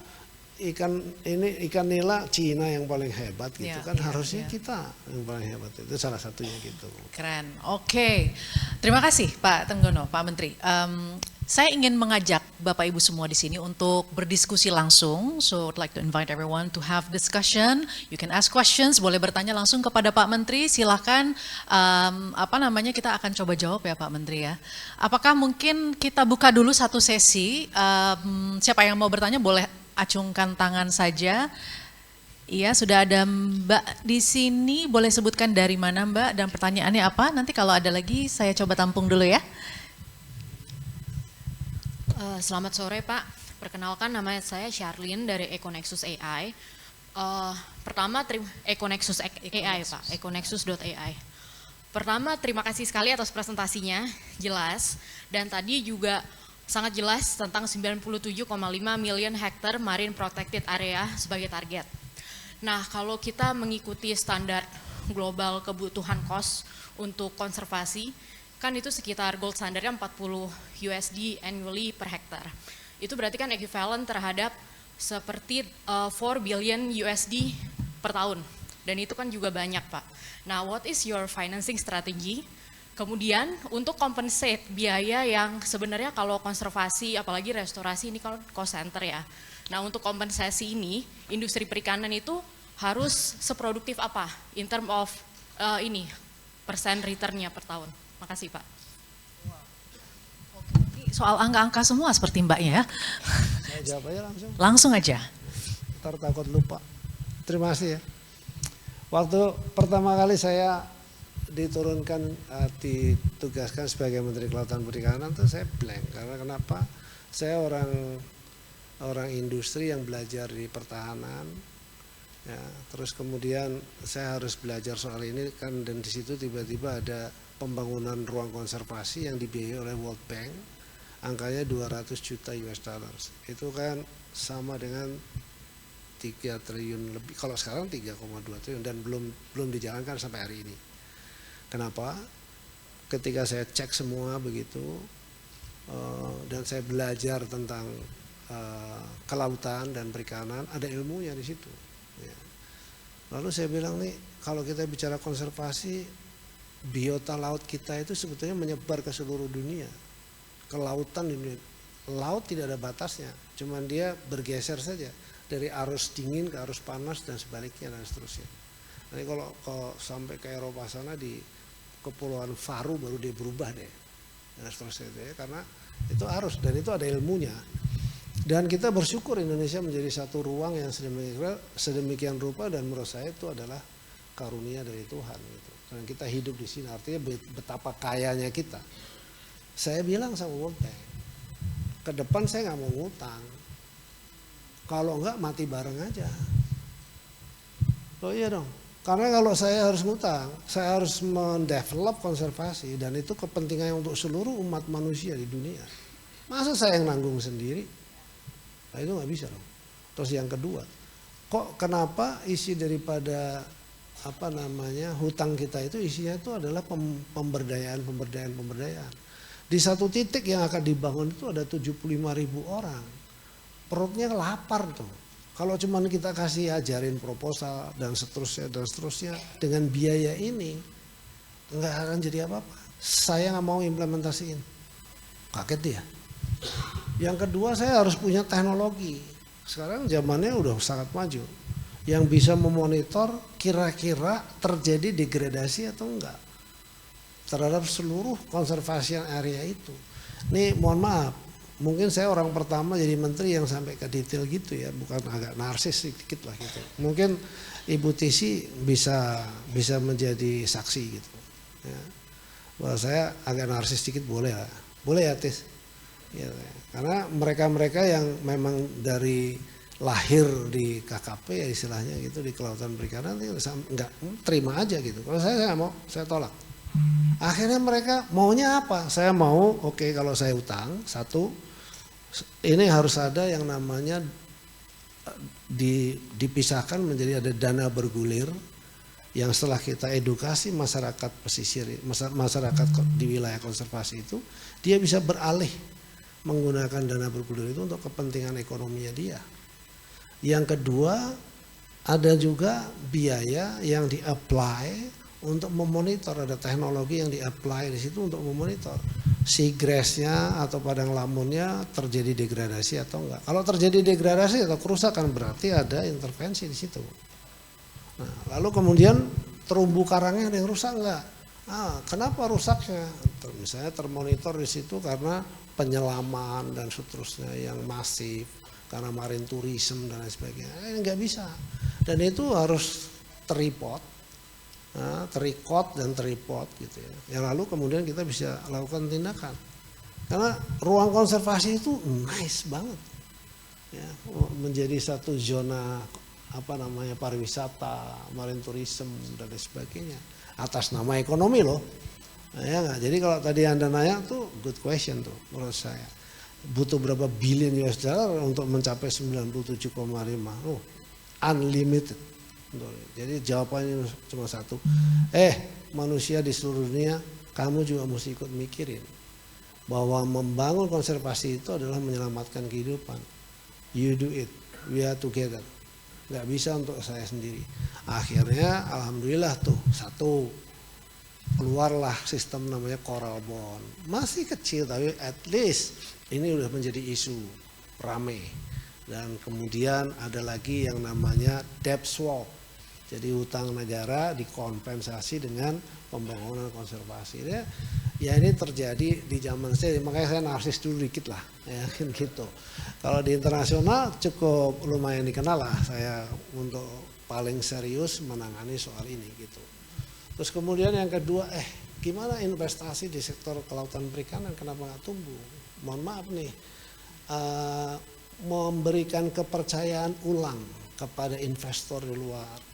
Speaker 1: ikan nila Cina yang paling hebat gitu
Speaker 2: Ya,
Speaker 1: kan,
Speaker 2: ya,
Speaker 1: harusnya
Speaker 2: ya.
Speaker 1: kita yang paling hebat, itu salah satunya gitu.
Speaker 2: Keren. Oke. Terima kasih Pak Trenggono, Pak Menteri. Saya ingin mengajak Bapak Ibu semua di sini untuk berdiskusi langsung. So I'd like to invite everyone to have discussion. You can ask questions, boleh bertanya langsung kepada Pak Menteri. Silahkan kita akan coba jawab ya Pak Menteri ya. Apakah mungkin kita buka dulu satu sesi? Siapa yang mau bertanya boleh acungkan tangan saja. Iya, sudah ada Mbak di sini. Boleh sebutkan dari mana Mbak dan pertanyaannya apa? Nanti kalau ada lagi saya coba tampung dulu ya.
Speaker 3: Selamat sore Pak, perkenalkan nama saya Charlene dari Econexus AI. Pertama, Econexus AI Pak, econexus.ai. Pertama, terima kasih sekali atas presentasinya, jelas. Dan tadi juga sangat jelas tentang 97,5 million hektar marine protected area sebagai target. Nah, kalau kita mengikuti standar global kebutuhan cost untuk konservasi, kan itu sekitar gold standarnya 40 USD annually per hektar. Itu berarti kan equivalent terhadap seperti 4 billion USD per tahun. Dan itu kan juga banyak Pak. Nah, what is your financing strategy? Kemudian untuk compensate biaya yang sebenarnya kalau konservasi apalagi restorasi ini kan cost center ya. Nah, untuk kompensasi ini industri perikanan itu harus seproduktif apa in term of persen returnnya per tahun. Makasih Pak.
Speaker 2: Soal angka-angka semua seperti Mbaknya ya.
Speaker 1: Saya jawab aja langsung.
Speaker 2: Langsung aja.
Speaker 1: Ntar takut lupa. Terima kasih ya. Waktu pertama kali saya diturunkan, ditugaskan sebagai Menteri Kelautan Perikanan tuh saya blank. Karena kenapa? Saya orang industri yang belajar di pertahanan. Ya, terus kemudian saya harus belajar soal ini kan, dan di situ tiba-tiba ada pembangunan ruang konservasi yang dibiayai oleh World Bank, angkanya 200 juta US dollars. Itu kan sama dengan 3 triliun lebih, kalau sekarang 3,2 triliun, dan belum dijalankan sampai hari ini. Kenapa? Ketika saya cek semua begitu, dan saya belajar tentang kelautan dan perikanan, ada ilmunya di situ. Ya. Lalu saya bilang nih, kalau kita bicara konservasi, biota laut kita itu sebetulnya menyebar ke seluruh dunia. Kelautan di dunia, laut tidak ada batasnya, cuman dia bergeser saja dari arus dingin ke arus panas dan sebaliknya dan seterusnya. Nanti kalau sampai ke Eropa sana di Kepulauan Faru baru dia berubah deh dan seterusnya itu ya, karena itu arus dan itu ada ilmunya. Dan kita bersyukur Indonesia menjadi satu ruang yang sedemikian rupa, dan menurut saya itu adalah karunia dari Tuhan gitu. Dan kita hidup di sini, artinya betapa kayanya kita. Saya bilang sama World Bank, ke depan saya nggak mau ngutang. Kalau enggak mati bareng aja. Oh iya dong. Karena kalau saya harus ngutang, saya harus mendevelop konservasi, dan itu kepentingannya untuk seluruh umat manusia di dunia. Masa saya yang nanggung sendiri? Nah, itu nggak bisa dong. Terus yang kedua, kenapa isi daripada hutang kita itu isinya itu adalah pemberdayaan. Di satu titik yang akan dibangun itu ada 75.000 orang. Perutnya lapar tuh. Kalau cuman kita kasih ajarin proposal dan seterusnya dengan biaya ini, nggak akan jadi apa-apa. Saya nggak mau implementasiin. Kaget dia. Yang kedua, saya harus punya teknologi. Sekarang zamannya udah sangat maju, yang bisa memonitor kira-kira terjadi degradasi atau enggak terhadap seluruh konservasi area itu. Nih mohon maaf, mungkin saya orang pertama jadi menteri yang sampai ke detail gitu ya, bukan agak narsis sedikit lah gitu. Mungkin Ibu Tisi bisa menjadi saksi gitu. Ya. Bahwa saya agak narsis sedikit boleh lah, boleh ya Tis. Ya, karena mereka yang memang dari lahir di KKP ya istilahnya gitu, di kelautan perikanan, nggak terima aja gitu. Kalau saya nggak mau, saya tolak. Akhirnya mereka maunya apa? Saya mau, oke, kalau saya utang, satu, ini harus ada yang namanya dipisahkan menjadi ada dana bergulir, yang setelah kita edukasi masyarakat pesisir, masyarakat di wilayah konservasi itu, dia bisa beralih menggunakan dana bergulir itu untuk kepentingan ekonominya dia. Yang kedua, ada juga biaya yang di-apply untuk memonitor, ada teknologi yang di-apply di situ untuk memonitor seagrass-nya atau padang lamunnya terjadi degradasi atau enggak. Kalau terjadi degradasi atau kerusakan berarti ada intervensi di situ. Nah, lalu kemudian terumbu karangnya ada yang rusak enggak? Kenapa rusaknya? Misalnya termonitor di situ karena penyelaman dan seterusnya yang masif, karena marine tourism dan lain sebagainya. Enggak bisa. Dan itu harus terreport dan terreport gitu ya. Yang lalu kemudian kita bisa lakukan tindakan. Karena ruang konservasi itu nice banget. Ya, menjadi satu zona pariwisata, marine tourism dan lain sebagainya. Atas nama ekonomi loh. Ya enggak? Jadi kalau tadi Anda nanya tuh good question tuh menurut saya. Butuh berapa billion US dollar untuk mencapai 97,5. Unlimited. Jadi jawabannya cuma satu. Manusia di seluruh dunia, kamu juga mesti ikut mikirin bahwa membangun konservasi itu adalah menyelamatkan kehidupan. You do it, we are together. Gak bisa untuk saya sendiri. Akhirnya alhamdulillah tuh satu, keluarlah sistem namanya coral bond. Masih kecil tapi at least ini udah menjadi isu rame. Dan kemudian ada lagi yang namanya debt swap. Jadi hutang negara dikompensasi dengan pembangunan konservasi. Ya ini terjadi di zaman saya, makanya saya narsis dulu dikit lah, ya gitu. Kalau di internasional cukup lumayan dikenal lah saya untuk paling serius menangani soal ini gitu. Terus kemudian yang kedua, gimana investasi di sektor kelautan perikanan kenapa nggak tumbuh? Mohon maaf nih, memberikan kepercayaan ulang kepada investor di luar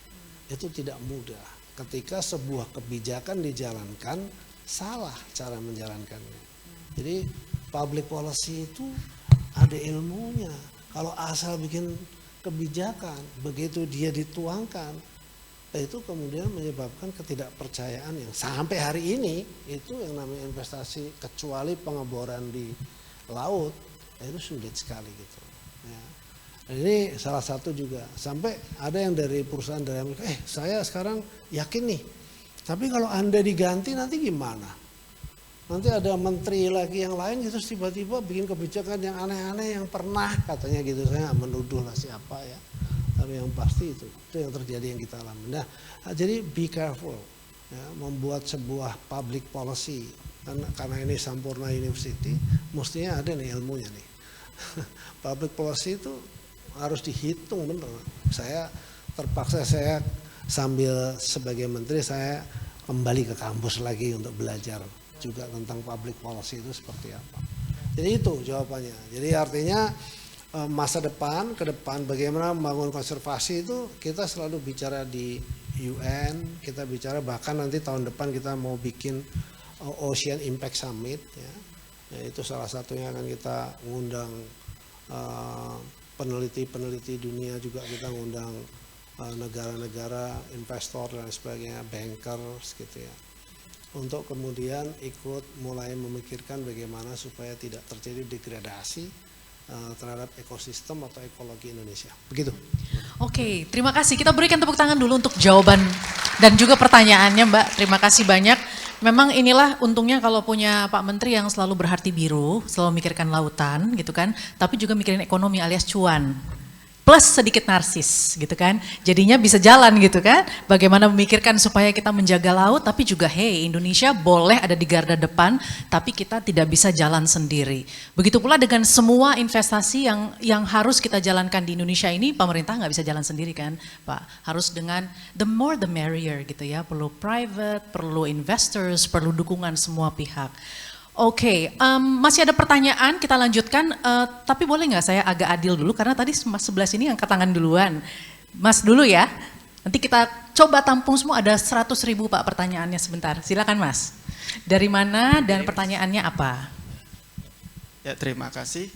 Speaker 1: itu tidak mudah ketika sebuah kebijakan dijalankan salah cara menjalankannya. Jadi public policy itu ada ilmunya. Kalau asal bikin kebijakan begitu dia dituangkan itu kemudian menyebabkan ketidakpercayaan yang sampai hari ini itu yang namanya investasi kecuali pengeboran di laut itu sulit sekali gitu. Ya. Dan ini salah satu juga sampai ada yang dari perusahaan dari Amerika, saya sekarang yakin nih, tapi kalau Anda diganti nanti gimana? Nanti ada menteri lagi yang lain gitu tiba-tiba bikin kebijakan yang aneh-aneh yang pernah katanya gitu, saya menuduh lah siapa ya, tapi yang pasti itu yang terjadi yang kita alami. Nah, jadi be careful ya, membuat sebuah public policy karena ini Sampurna University, mestinya ada nih ilmunya nih. Public policy itu harus dihitung bener. Saya terpaksa saya sambil sebagai menteri saya kembali ke kampus lagi untuk belajar juga tentang public policy itu seperti apa. Jadi itu jawabannya. Jadi artinya masa depan, ke depan bagaimana membangun konservasi itu kita selalu bicara di UN, kita bicara bahkan nanti tahun depan kita mau bikin Ocean Impact Summit ya. Itu salah satunya akan kita ngundang peneliti-peneliti dunia, juga kita ngundang negara-negara, investor dan sebagainya, bankers gitu ya. Untuk kemudian ikut mulai memikirkan bagaimana supaya tidak terjadi degradasi terhadap ekosistem atau ekologi Indonesia. Begitu.
Speaker 2: Oke, terima kasih. Kita berikan tepuk tangan dulu untuk jawaban dan juga pertanyaannya Mbak. Terima kasih banyak. Memang inilah untungnya kalau punya Pak Menteri yang selalu berhati biru, selalu mikirkan lautan gitu kan, tapi juga mikirin ekonomi alias cuan. Plus sedikit narsis gitu kan, jadinya bisa jalan gitu kan, bagaimana memikirkan supaya kita menjaga laut tapi juga Indonesia boleh ada di garda depan tapi kita tidak bisa jalan sendiri. Begitu pula dengan semua investasi yang harus kita jalankan di Indonesia ini, pemerintah nggak bisa jalan sendiri kan Pak, harus dengan the more the merrier gitu ya, perlu private, perlu investors, perlu dukungan semua pihak. Oke, masih ada pertanyaan, kita lanjutkan, tapi boleh nggak saya agak adil dulu, karena tadi Mas sebelah sini angkat tangan duluan. Mas dulu ya, nanti kita coba tampung semua, ada 100.000 Pak pertanyaannya sebentar, silakan Mas. Dari mana dan pertanyaannya apa?
Speaker 4: Ya, terima kasih.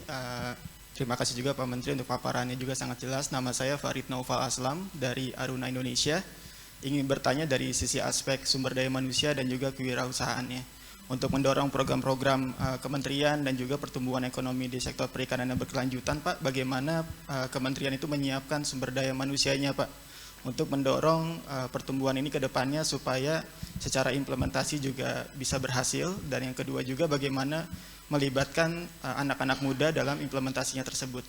Speaker 4: Terima kasih juga Pak Menteri untuk paparannya juga sangat jelas. Nama saya Farid Naufal Aslam dari Aruna Indonesia. Ingin bertanya dari sisi aspek sumber daya manusia dan juga kewirausahaannya. untuk mendorong program-program kementerian dan juga pertumbuhan ekonomi di sektor perikanan yang berkelanjutan, Pak, bagaimana kementerian itu menyiapkan sumber daya manusianya, Pak, untuk mendorong pertumbuhan ini ke depannya supaya secara implementasi juga bisa berhasil, dan yang kedua juga bagaimana melibatkan anak-anak muda dalam implementasinya tersebut.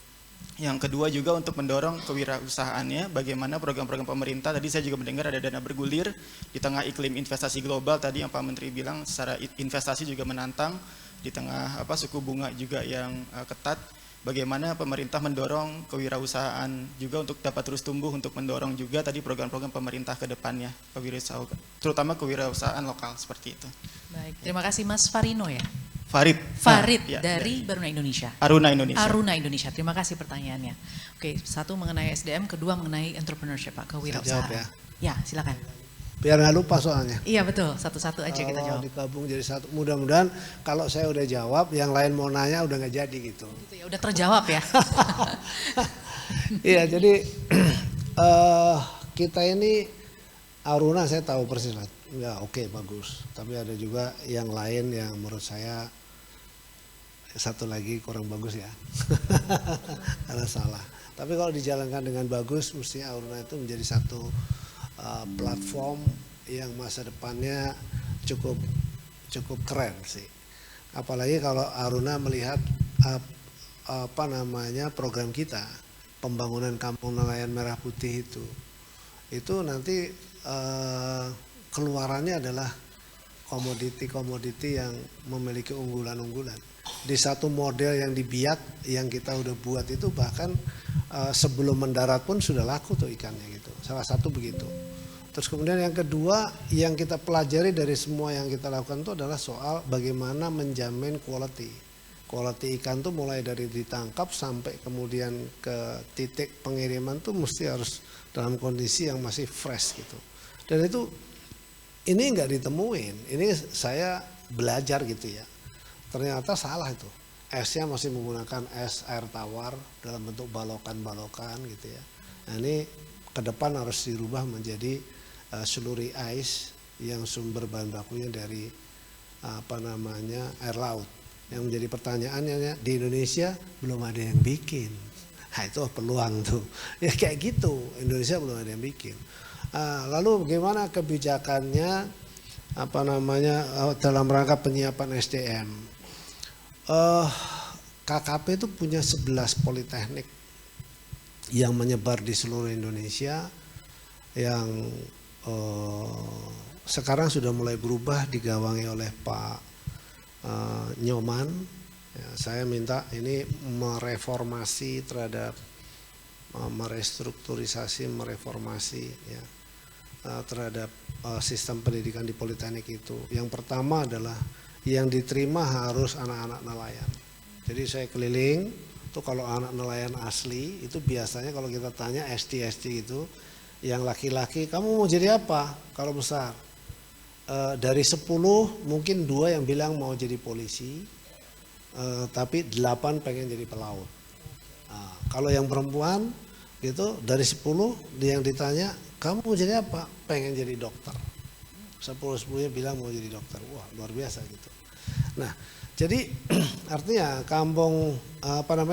Speaker 4: Yang kedua juga untuk mendorong kewirausahaannya, bagaimana program-program pemerintah, tadi saya juga mendengar ada dana bergulir di tengah iklim investasi global tadi yang Pak Menteri bilang secara investasi juga menantang, di tengah suku bunga juga yang ketat, bagaimana pemerintah mendorong kewirausahaan juga untuk dapat terus tumbuh, untuk mendorong juga tadi program-program pemerintah ke depannya, terutama kewirausahaan lokal seperti itu.
Speaker 2: Baik, terima kasih Mas Farino ya.
Speaker 4: Farid
Speaker 2: Ya, dari Baruna Indonesia.
Speaker 4: Aruna Indonesia.
Speaker 2: Aruna Indonesia. Terima kasih pertanyaannya. Oke, satu mengenai SDM, kedua mengenai entrepreneurship, Pak, kewirausahaan.
Speaker 1: Saya jawab
Speaker 2: ya, silakan.
Speaker 1: Biar nggak lupa soalnya.
Speaker 2: Iya betul, satu-satu aja kita
Speaker 1: Kalau
Speaker 2: jawab.
Speaker 1: digabung jadi satu, mudah-mudahan kalau saya udah jawab, yang lain mau nanya udah nggak jadi gitu.
Speaker 2: Gitu ya, udah terjawab ya.
Speaker 1: Iya, jadi kita ini Aruna saya tahu persis lah. Ya oke, bagus. Tapi ada juga yang lain yang menurut saya satu lagi kurang bagus ya. Karena salah. Tapi kalau dijalankan dengan bagus, mestinya Aruna itu menjadi satu platform yang masa depannya cukup keren sih. Apalagi kalau Aruna melihat program kita, pembangunan Kampung Nelayan Merah Putih itu nanti keluarannya adalah komoditi-komoditi yang memiliki unggulan-unggulan. Di satu model yang di Biak yang kita udah buat itu bahkan sebelum mendarat pun sudah laku tuh ikannya gitu. Salah satu begitu. Terus kemudian yang kedua yang kita pelajari dari semua yang kita lakukan itu adalah soal bagaimana menjamin quality. Quality ikan tuh mulai dari ditangkap sampai kemudian ke titik pengiriman tuh mesti harus dalam kondisi yang masih fresh gitu. Dan itu ini nggak ditemuin. Ini saya belajar gitu ya. Ternyata salah itu. Esnya masih menggunakan es air tawar dalam bentuk balokan-balokan gitu ya. Nah ini ke depan harus dirubah menjadi slurry ice yang sumber bahan bakunya dari air laut. Yang menjadi pertanyaannya di Indonesia belum ada yang bikin. Nah itu peluang tuh. Ya kayak gitu, Indonesia belum ada yang bikin. Lalu bagaimana kebijakannya dalam rangka penyiapan SDM? KKP itu punya 11 politeknik yang menyebar di seluruh Indonesia yang sekarang sudah mulai berubah, digawangi oleh Pak Nyoman. Ya, saya minta ini mereformasi terhadap mereformasi ya, terhadap sistem pendidikan di politeknik itu. Yang pertama adalah yang diterima harus anak-anak nelayan. Jadi saya keliling tuh kalau anak nelayan asli itu biasanya kalau kita tanya SD itu yang laki-laki kamu mau jadi apa kalau besar? Dari 10 mungkin 2 yang bilang mau jadi polisi, tapi 8 pengen jadi pelaut. Kalau yang perempuan gitu dari 10 yang ditanya kamu mau jadi apa? Pengen jadi dokter. 10-10-nya bilang mau jadi dokter. Wah luar biasa gitu. Nah jadi artinya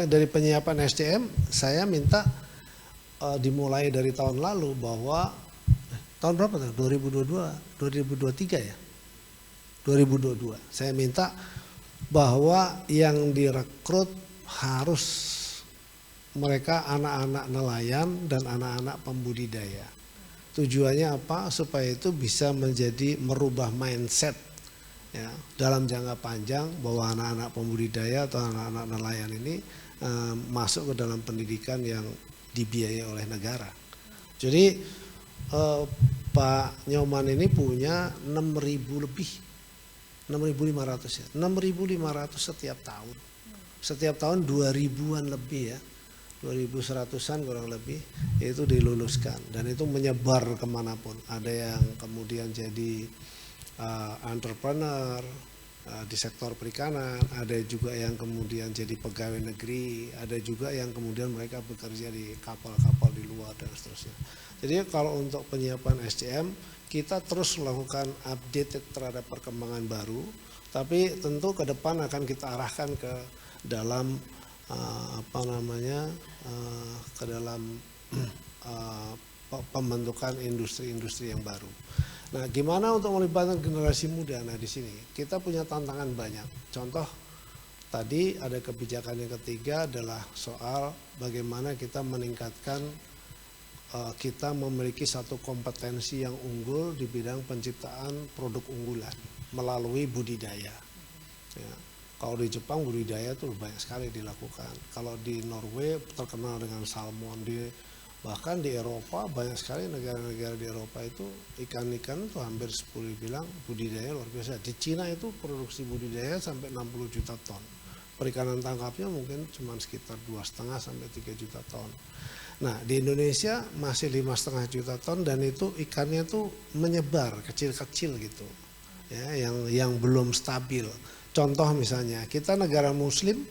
Speaker 1: dari penyiapan SDM saya minta dimulai dari tahun lalu bahwa tahun berapa tuh? 2023 ya? 2022. Saya minta bahwa yang direkrut harus mereka anak-anak nelayan dan anak-anak pembudidaya. Tujuannya apa? Supaya itu bisa merubah mindset ya, dalam jangka panjang bahwa anak-anak pembudidaya atau anak-anak nelayan ini masuk ke dalam pendidikan yang dibiayai oleh negara. Jadi Pak Nyoman ini punya 6.000 lebih, 6.500 ya, 6.500 setiap tahun. Setiap tahun 2.000-an lebih ya, 2.100-an kurang lebih itu diluluskan dan itu menyebar kemanapun. Ada yang kemudian jadi entrepreneur di sektor perikanan, ada juga yang kemudian jadi pegawai negeri, ada juga yang kemudian mereka bekerja di kapal-kapal di luar dan seterusnya. Jadi kalau untuk penyiapan SDM kita terus melakukan update terhadap perkembangan baru, tapi tentu ke depan akan kita arahkan ke dalam ke dalam pembentukan industri-industri yang baru. Nah, gimana untuk melibatkan generasi muda? Nah, di sini kita punya tantangan banyak. Contoh tadi ada kebijakan yang ketiga adalah soal bagaimana kita meningkatkan kita memiliki satu kompetensi yang unggul di bidang penciptaan produk unggulan melalui budidaya. Ya. Kalau di Jepang budidaya itu banyak sekali dilakukan. Kalau di Norway terkenal dengan salmon, bahkan di Eropa banyak sekali negara-negara di Eropa itu ikan-ikan itu hampir 10 bilang budidaya luar biasa. Di Cina itu produksi budidaya sampai 60 juta ton. Perikanan tangkapnya mungkin cuma sekitar 2,5 sampai 3 juta ton. Nah, di Indonesia masih 5,5 juta ton dan itu ikannya tuh menyebar kecil-kecil gitu. Ya, yang belum stabil. Contoh misalnya, kita negara muslim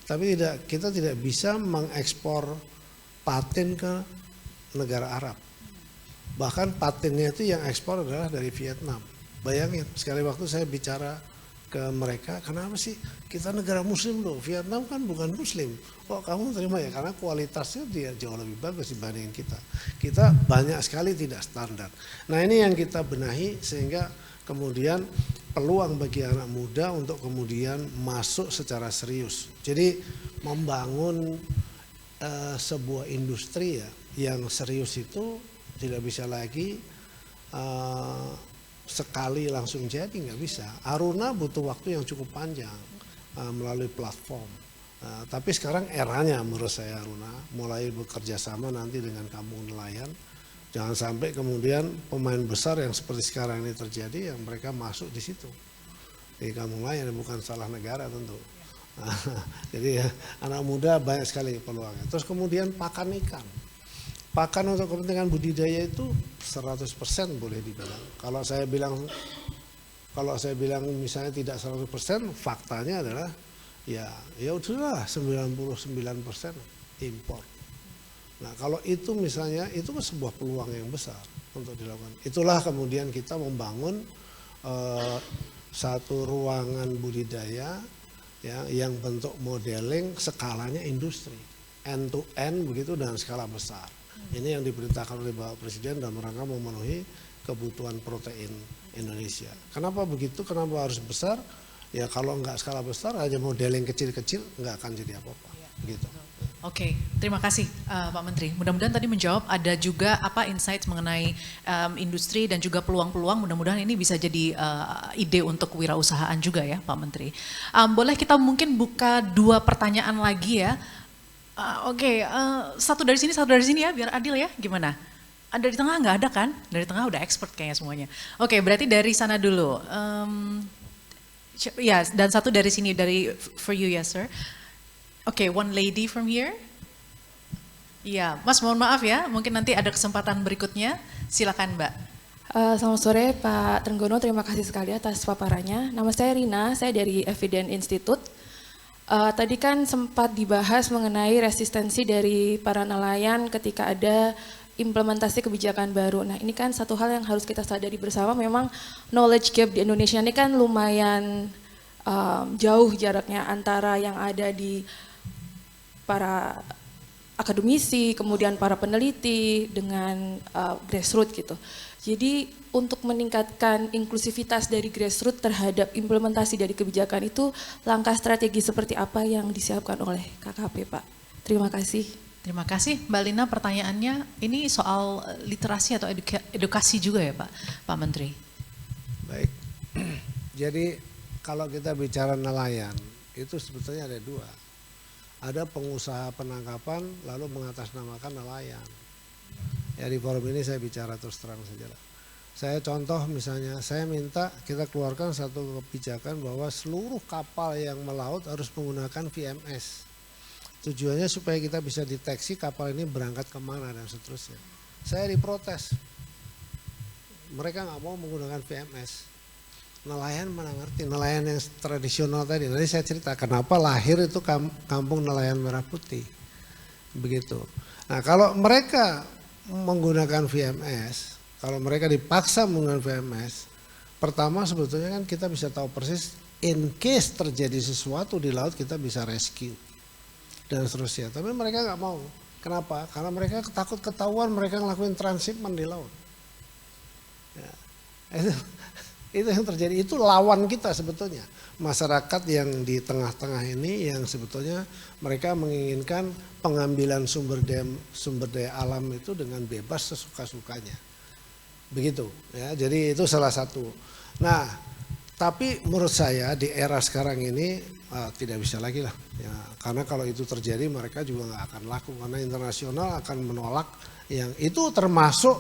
Speaker 1: tapi kita tidak bisa mengekspor patin ke negara Arab. Bahkan patinnya itu yang ekspor adalah dari Vietnam. Bayangin, sekali waktu saya bicara ke mereka, kenapa sih kita negara muslim loh, Vietnam kan bukan muslim. Kok kamu terima ya? Karena kualitasnya dia jauh lebih bagus dibandingin kita. Kita banyak sekali tidak standar. Nah, ini yang kita benahi sehingga kemudian peluang bagi anak muda untuk kemudian masuk secara serius. Jadi membangun sebuah industri ya yang serius itu tidak bisa lagi sekali langsung jadi, nggak bisa. Aruna butuh waktu yang cukup panjang melalui platform. Tapi sekarang eranya menurut saya Aruna mulai bekerja sama nanti dengan kampung nelayan. Jangan sampai kemudian pemain besar yang seperti sekarang ini terjadi yang mereka masuk di situ. Di kampung nelayan bukan salah negara tentu. Jadi anak muda banyak sekali peluangnya. Terus kemudian pakan ikan. Pakan untuk kepentingan budidaya itu 100% boleh dibilang. Kalau saya bilang misalnya tidak 100%, faktanya adalah ya udahlah 99% impor. Nah, kalau itu misalnya itu kan sebuah peluang yang besar untuk dilakukan. Itulah kemudian kita membangun satu ruangan budidaya ya, yang bentuk modeling skalanya industri end to end begitu dan skala besar. Ini yang diperintahkan oleh Bapak Presiden dalam rangka memenuhi kebutuhan protein Indonesia. Kenapa begitu? Kenapa harus besar? Ya kalau nggak skala besar, aja modeling kecil-kecil nggak akan jadi apa-apa. Gitu.
Speaker 2: Oke, terima kasih Pak Menteri. Mudah-mudahan tadi menjawab ada juga apa insight mengenai industri dan juga peluang-peluang. Mudah-mudahan ini bisa jadi ide untuk kewirausahaan juga ya Pak Menteri. Boleh kita mungkin buka 2 pertanyaan lagi ya. Oke, satu dari sini ya biar adil ya. Gimana? Dari tengah nggak ada kan? Dari tengah udah expert kayaknya semuanya. Oke, berarti dari sana dulu. Ya, dan satu dari sini for you ya sir. Oke, one lady from here. Iya, Mas mohon maaf ya, mungkin nanti ada kesempatan berikutnya. Silakan Mbak.
Speaker 5: Selamat sore Pak Trenggono, terima kasih sekali atas paparannya. Nama saya Rina, saya dari Evidence Institute. Tadi kan sempat dibahas mengenai resistensi dari para nelayan ketika ada implementasi kebijakan baru. Nah, ini kan satu hal yang harus kita sadari bersama, memang knowledge gap di Indonesia ini kan lumayan jauh jaraknya antara yang ada di para akademisi, kemudian para peneliti dengan grassroots gitu. Jadi untuk meningkatkan inklusivitas dari grassroots terhadap implementasi dari kebijakan itu, langkah strategi seperti apa yang disiapkan oleh KKP Pak? Terima kasih.
Speaker 2: Terima kasih Mbak Lina, pertanyaannya ini soal literasi atau edukasi juga ya Pak Menteri?
Speaker 1: Baik, jadi kalau kita bicara nelayan itu sebetulnya ada 2. Ada pengusaha penangkapan lalu mengatasnamakan nelayan. Ya di forum ini saya bicara terus terang saja lah. Saya contoh misalnya, saya minta kita keluarkan satu kebijakan bahwa seluruh kapal yang melaut harus menggunakan VMS. Tujuannya supaya kita bisa deteksi kapal ini berangkat kemana dan seterusnya. Saya diprotes. Mereka nggak mau menggunakan VMS. Nelayan mana ngerti, nelayan yang tradisional tadi. Nanti saya cerita kenapa lahir itu kampung nelayan merah putih. Begitu. Nah kalau mereka menggunakan VMS, kalau mereka dipaksa menggunakan VMS, pertama sebetulnya kan kita bisa tahu persis in case terjadi sesuatu di laut kita bisa rescue dan seterusnya. Tapi mereka nggak mau. Kenapa? Karena mereka takut ketahuan mereka ngelakuin transhipment di laut. Ya, itu yang terjadi. Itu lawan kita sebetulnya. Masyarakat yang di tengah-tengah ini yang sebetulnya mereka menginginkan pengambilan sumber daya alam itu dengan bebas sesuka-sukanya. Begitu ya, jadi itu salah satu. Nah, tapi menurut saya di era sekarang ini tidak bisa lagi lah ya, karena kalau itu terjadi mereka juga nggak akan laku karena internasional akan menolak yang itu termasuk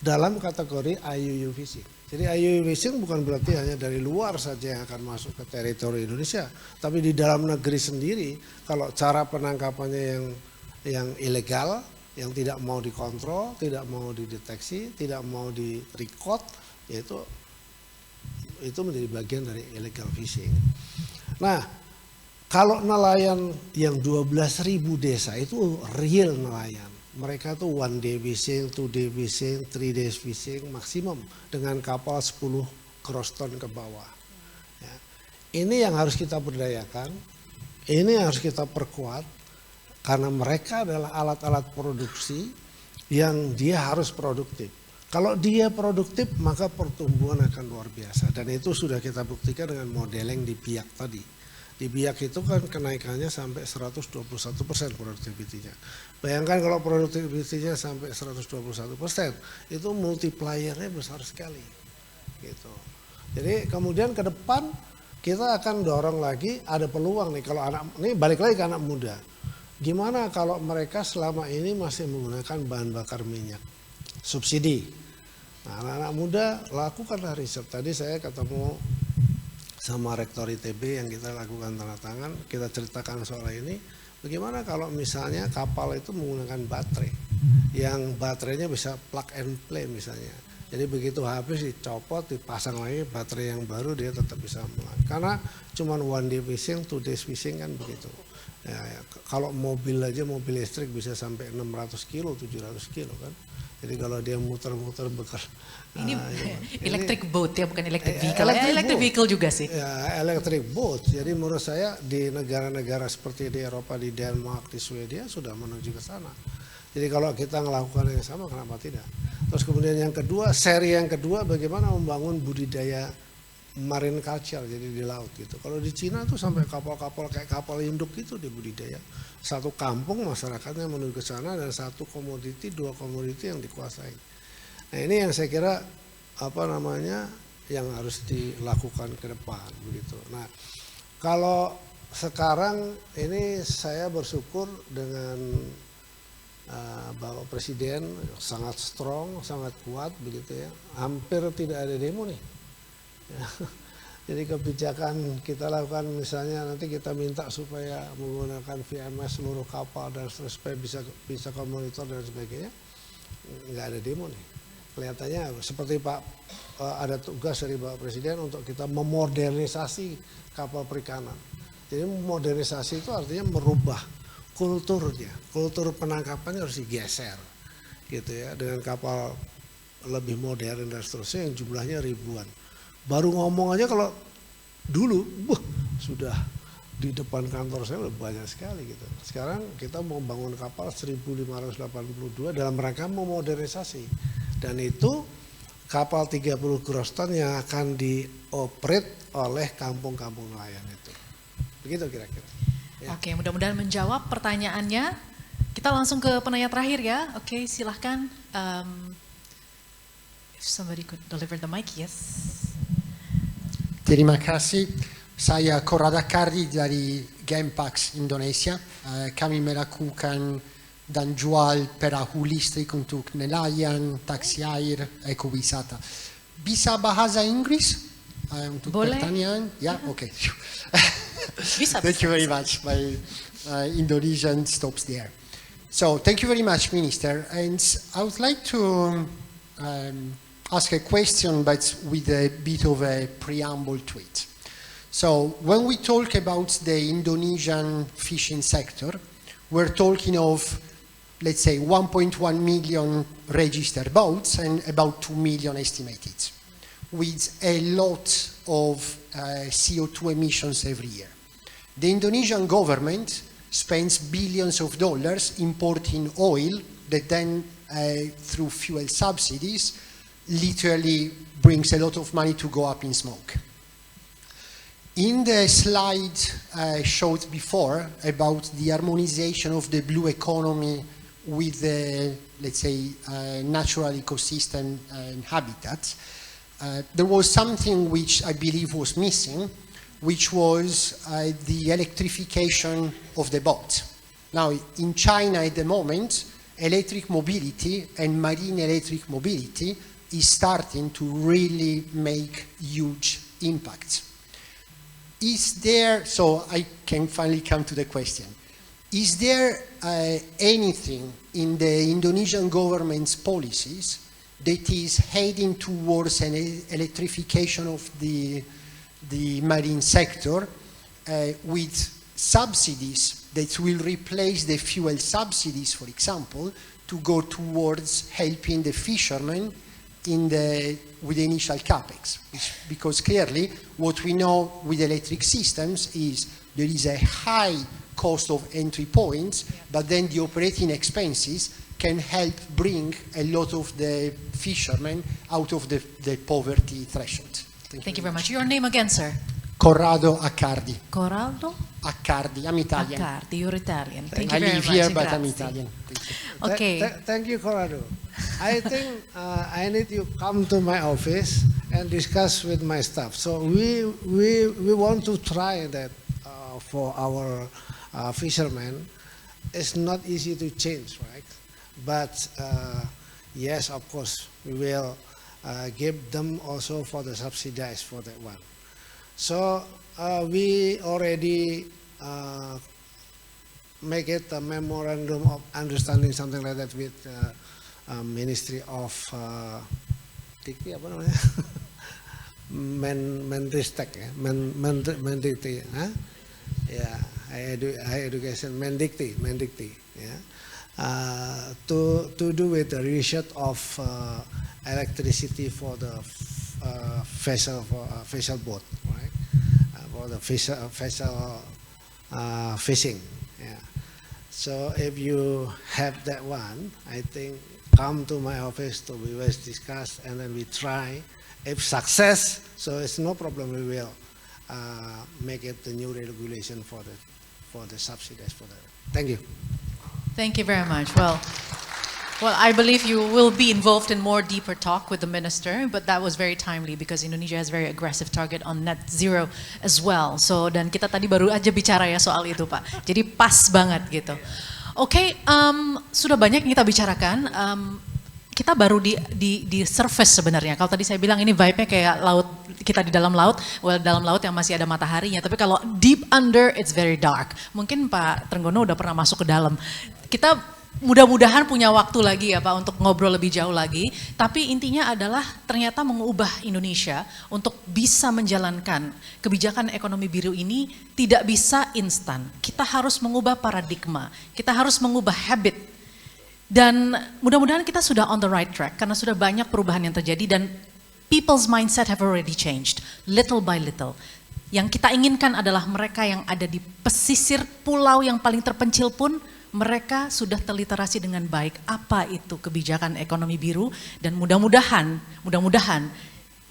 Speaker 1: dalam kategori IUU fishing. Jadi IUU fishing bukan berarti hanya dari luar saja yang akan masuk ke teritori Indonesia, tapi di dalam negeri sendiri kalau cara penangkapannya yang ilegal, yang tidak mau dikontrol, tidak mau dideteksi, tidak mau di-record, yaitu itu menjadi bagian dari illegal fishing. Nah, kalau nelayan yang 12.000 desa itu real nelayan. Mereka tuh 1 day fishing, 2 day fishing, 3 days fishing maksimum dengan kapal 10 gross ton ke bawah. Ya. Ini yang harus kita berdayakan, ini yang harus kita perkuat. Karena mereka adalah alat-alat produksi yang dia harus produktif. Kalau dia produktif maka pertumbuhan akan luar biasa. Dan itu sudah kita buktikan dengan modeling di Biak tadi. Di Biak itu kan kenaikannya sampai 121% produktivitinya. Bayangkan kalau produktivitinya sampai 121%, itu multipliernya besar sekali. Gitu. Jadi kemudian ke depan kita akan dorong lagi ada peluang nih kalau anak ini balik lagi ke anak muda. Gimana kalau mereka selama ini masih menggunakan bahan bakar minyak subsidi? Nah, anak-anak muda lakukanlah riset. Tadi saya ketemu sama Rektor ITB yang kita lakukan tanda tangan, kita ceritakan soal ini. Bagaimana kalau misalnya kapal itu menggunakan baterai, yang baterainya bisa plug and play misalnya. Jadi begitu habis dicopot, dipasang lagi baterai yang baru dia tetap bisa mulai. Karena cuma 1 day fishing, 2 days fishing kan begitu. Ya, kalau mobil aja mobil listrik bisa sampai 600 kilo, 700 kilo kan. Jadi kalau dia muter-muter bekal.
Speaker 2: Ini electric boat ya, bukan electric vehicle. Electric vehicle juga sih.
Speaker 1: Ya, electric boat. Jadi menurut saya di negara-negara seperti di Eropa, di Denmark, di Swedia sudah menuju ke sana. Jadi kalau kita melakukan yang sama kenapa tidak? Terus kemudian yang kedua, seri yang kedua bagaimana membangun budidaya marine culture jadi di laut gitu. Kalau di Cina tuh sampai kapal-kapal kayak kapal induk itu dibudidaya. Satu kampung masyarakatnya menuju ke sana dan satu komoditi, 2 komoditi yang dikuasai. Nah, ini yang saya kira yang harus dilakukan ke depan begitu. Nah, kalau sekarang ini saya bersyukur dengan Bapak Presiden sangat strong, sangat kuat begitu ya. Hampir tidak ada demo nih. Ya. Jadi kebijakan kita lakukan misalnya nanti kita minta supaya menggunakan VMS seluruh kapal dan supaya bisa komonitor dan sebagainya, nggak ada demo nih. Kelihatannya seperti ada tugas dari Bapak Presiden untuk kita memodernisasi kapal perikanan. Jadi modernisasi itu artinya merubah kulturnya, kultur penangkapannya harus digeser, gitu ya, dengan kapal lebih modern dan seterusnya yang jumlahnya ribuan. Baru ngomong aja kalau dulu, sudah di depan kantor saya udah banyak sekali gitu. Sekarang kita mau bangun kapal 1582 dalam rangka memodernisasi. Dan itu kapal 30 gross ton yang akan dioperate oleh kampung-kampung nelayan itu. Begitu kira-kira. Ya.
Speaker 2: Oke, mudah-mudahan menjawab pertanyaannya. Kita langsung ke penanya terakhir ya. Oke, silahkan. If somebody could deliver the mic, yes.
Speaker 6: Terima kasih. Saya Korada Kardi dari Genpax Indonesia. Kami melakukan dan jual perahu listrik untuk nelayan, taksi air, ekowisata. Bisa bahasa Inggris? Untuk
Speaker 2: boleh.
Speaker 6: Pertanyaan? Ya, oke.
Speaker 2: Bisa.
Speaker 6: Thank you very much. My Indonesian stops there. So, thank you very much, Minister. And I would like to ask a question, but with a bit of a preamble to it. So, when we talk about the Indonesian fishing sector, we're talking of let's say 1.1 million registered boats and about 2 million estimated, with a lot of CO2 emissions every year. The Indonesian government spends billions of dollars importing oil that then, through fuel subsidies, literally brings a lot of money to go up in smoke. In the slide showed before about the harmonization of the blue economy with the, let's say, natural ecosystem and habitats, there was something which I believe was missing, which was the electrification of the boat. Now, in China at the moment, electric mobility and marine electric mobility is starting to really make huge impacts. Is there, so I can finally come to the question, is there anything in the Indonesian government's policies that is heading towards an electrification of the marine sector with subsidies that will replace the fuel subsidies, for example, to go towards helping the fishermen with the initial capex? Because clearly what we know with electric systems is there is a high cost of entry points, but then the operating expenses can help bring a lot of the fishermen out of the poverty threshold.
Speaker 2: Thank you very much. Your name again, sir?
Speaker 6: Corrado Accardi.
Speaker 2: Corrado
Speaker 6: Accardi, I'm Italian.
Speaker 2: Accardi, you're Italian. Thank you
Speaker 6: I
Speaker 2: very
Speaker 6: live
Speaker 2: much.
Speaker 6: here, but I'm
Speaker 2: Grazie.
Speaker 6: Italian. Thank you.
Speaker 2: Okay.
Speaker 1: Thank you, Corrado. I think I need you come to my office and discuss with my staff. So we want to try that for our fishermen. It's not easy to change, right? But yes, of course, we will give them also for the subsidized for that one. So we already make it a memorandum of understanding, something like that, with Ministry of Dikti, apa namanya? Menristek, ya, Mendikti, ya, higher education, Mendikti, ya, to do with the research of electricity for the vessel boat, right? For the vessel fishing. Yeah. So if you have that one, I think come to my office to we will discuss and then we try. If success, so it's no problem. We will make it the new regulation for the subsidies for that. Thank you.
Speaker 2: Thank you very much. Well, I believe you will be involved in more deeper talk with the minister, but that was very timely because Indonesia has very aggressive target on net zero as well. So, dan kita tadi baru aja bicara ya soal itu, Pak. Jadi pas banget gitu. Oke, sudah banyak yang kita bicarakan. Kita baru di surface sebenarnya. Kalau tadi saya bilang ini vibe-nya kayak laut, kita di dalam laut, dalam laut yang masih ada mataharinya. Tapi kalau deep under, it's very dark. Mungkin Pak Trenggono udah pernah masuk ke dalam. Kita mudah-mudahan punya waktu lagi ya Pak untuk ngobrol lebih jauh lagi. Tapi intinya adalah ternyata mengubah Indonesia untuk bisa menjalankan kebijakan ekonomi biru ini tidak bisa instan. Kita harus mengubah paradigma, kita harus mengubah habit. Dan mudah-mudahan kita sudah on the right track karena sudah banyak perubahan yang terjadi dan people's mindset have already changed little by little. Yang kita inginkan adalah mereka yang ada di pesisir pulau yang paling terpencil pun mereka sudah terliterasi dengan baik apa itu kebijakan ekonomi biru dan mudah-mudahan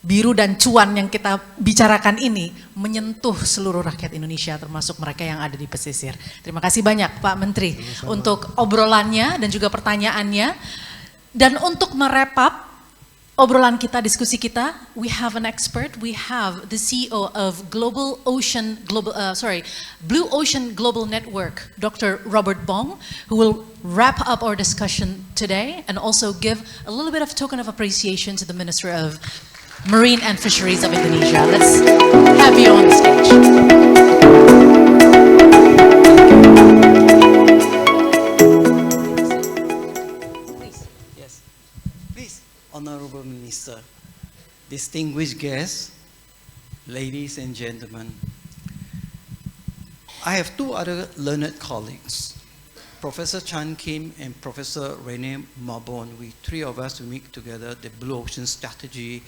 Speaker 2: biru dan cuan yang kita bicarakan ini menyentuh seluruh rakyat Indonesia termasuk mereka yang ada di pesisir. Terima kasih banyak Pak Menteri untuk obrolannya dan juga pertanyaannya. Dan untuk merap up obrolan kita, diskusi kita, we have an expert, we have the CEO of Blue Ocean Global Network, Dr. Robert Bong, who will wrap up our discussion today and also give a little bit of token of appreciation to the Minister of Marine and Fisheries of Indonesia. Let's have you on the stage.
Speaker 7: Please. Yes. Please, Honorable Minister, distinguished guests, ladies and gentlemen, I have two other learned colleagues Professor Chan Kim and Professor Rene Marbon, we three of us, we make together the Blue Ocean Strategy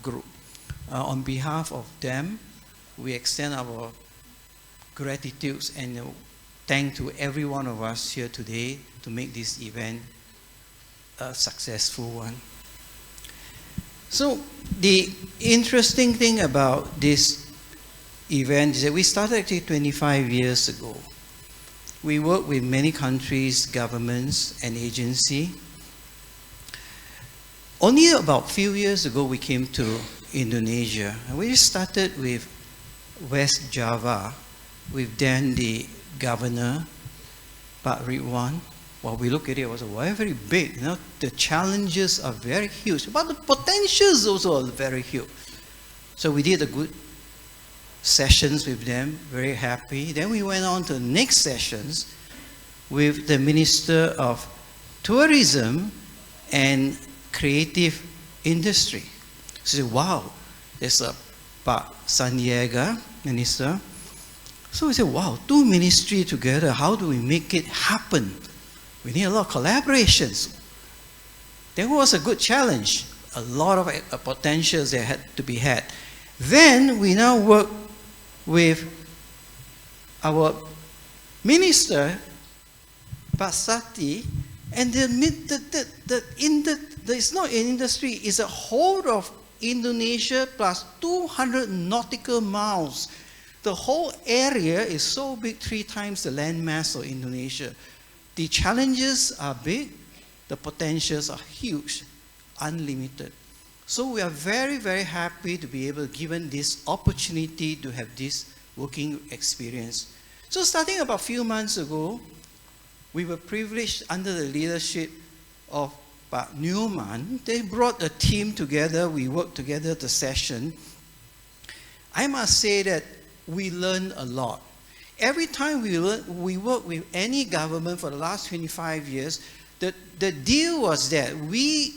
Speaker 7: Group. On behalf of them, we extend our gratitude and thank to every one of us here today to make this event a successful one. So the interesting thing about this event is that we started actually 25 years ago. We work with many countries, governments, and agencies. Only about a few years ago, we came to Indonesia. And we started with West Java, with then the governor, Pak Ridwan. Well, we look at it, it was very, very big. You know, the challenges are very huge, but the potentials also are very huge. So we did a good sessions with them, very happy. Then we went on to the next sessions with the Minister of Tourism and Creative Industry. So wow, there's a Pak Sandiaga, Minister. So we said, wow, two ministries together, how do we make it happen? We need a lot of collaborations. That was a good challenge. A lot of potentials that had to be had. Then we now work with our minister, Pak Sati, and it's not an industry, it's a whole of Indonesia plus 200 nautical miles. The whole area is so big, 3 times the land mass of Indonesia. The challenges are big, the potentials are huge, unlimited. So we are very, very happy to be able, given this opportunity to have this working experience. So starting about a few months ago, we were privileged under the leadership of Pak Newman. They brought a team together, we worked together at the session. I must say that we learned a lot. Every time we work with any government for the last 25 years, the deal was that we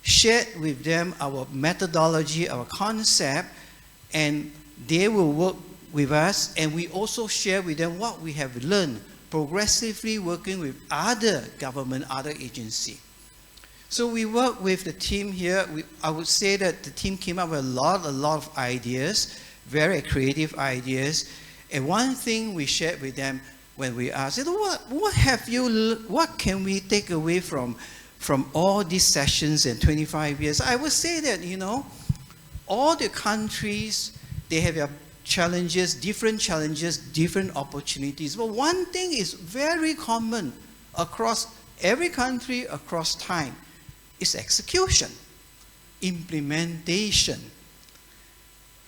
Speaker 7: shared with them our methodology, our concept, and they will work with us, and we also share with them what we have learned progressively working with other government, other agencies. So we work with the team here. I would say that the team came up with a lot of ideas, very creative ideas. And one thing we shared with them when we asked, what can we take away from all these sessions in 25 years? I would say that, you know, all the countries, they have their challenges, different opportunities. But one thing is very common across every country, across time, is execution, implementation.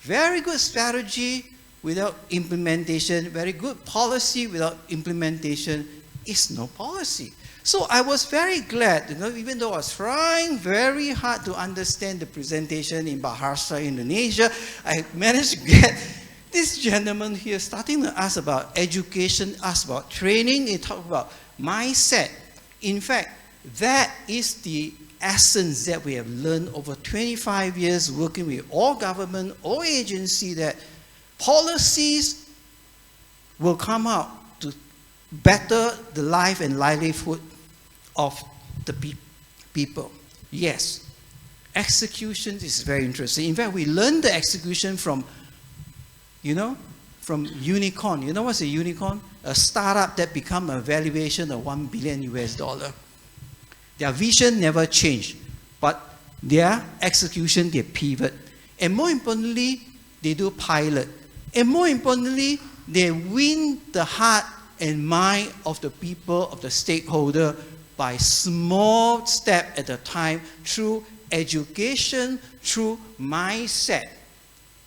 Speaker 7: Very good strategy without implementation, very good policy without implementation is no policy. So I was very glad, you know, even though I was trying very hard to understand the presentation in Bahasa Indonesia, I managed to get this gentleman here starting to ask about education, ask about training, he talked about mindset. In fact, that is the essence that we have learned over 25 years working with all government, all agency, that policies will come out to better the life and livelihood of the people. Yes, execution is very interesting. In fact, we learned the execution from, you know, from unicorn. You know what's a unicorn? A startup that become a valuation of $1 billion US. Their vision never changed, but their execution, they pivot. And more importantly, they do pilot. And more importantly, they win the heart and mind of the people, of the stakeholder, by small step at a time through education, through mindset.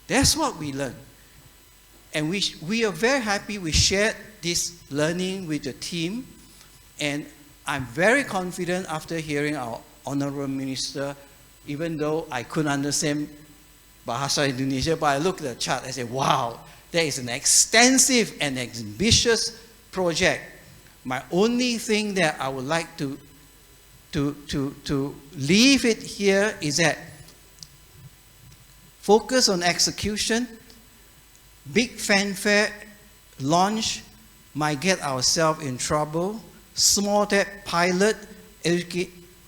Speaker 7: That's what we learn. And we are very happy we shared this learning with the team. And I'm very confident after hearing our Honorable Minister, even though I couldn't understand Bahasa Indonesia, but I looked at the chart and said, wow, that is an extensive and ambitious project. My only thing that I would like to leave it here is that focus on execution. Big fanfare launch might get ourselves in trouble. small tech pilot,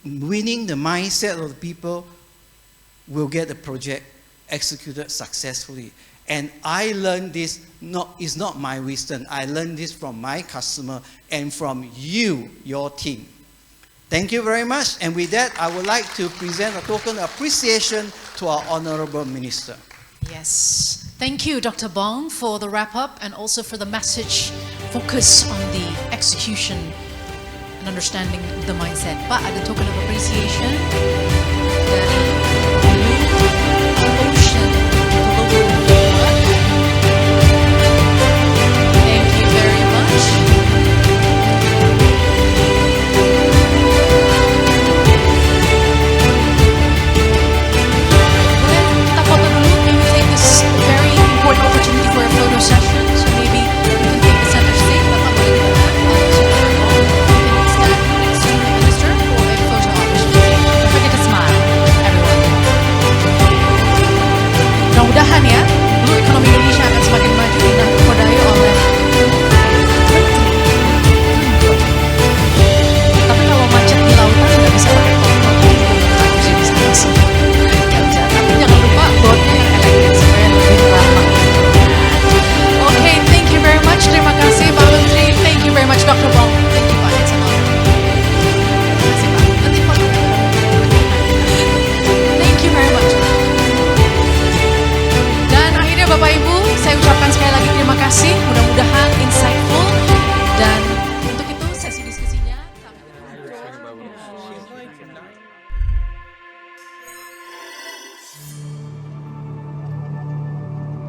Speaker 7: winning the mindset of the people, will get the project executed successfully. And I learned this, it's not my wisdom, I learned this from my customer and from you, your team. Thank you very much. And with that, I would like to present a token of appreciation to our Honorable Minister.
Speaker 2: Yes. Thank you, Dr. Bong, for the wrap-up and also for the message focus on the execution and understanding the mindset. Pak, ada token of appreciation dari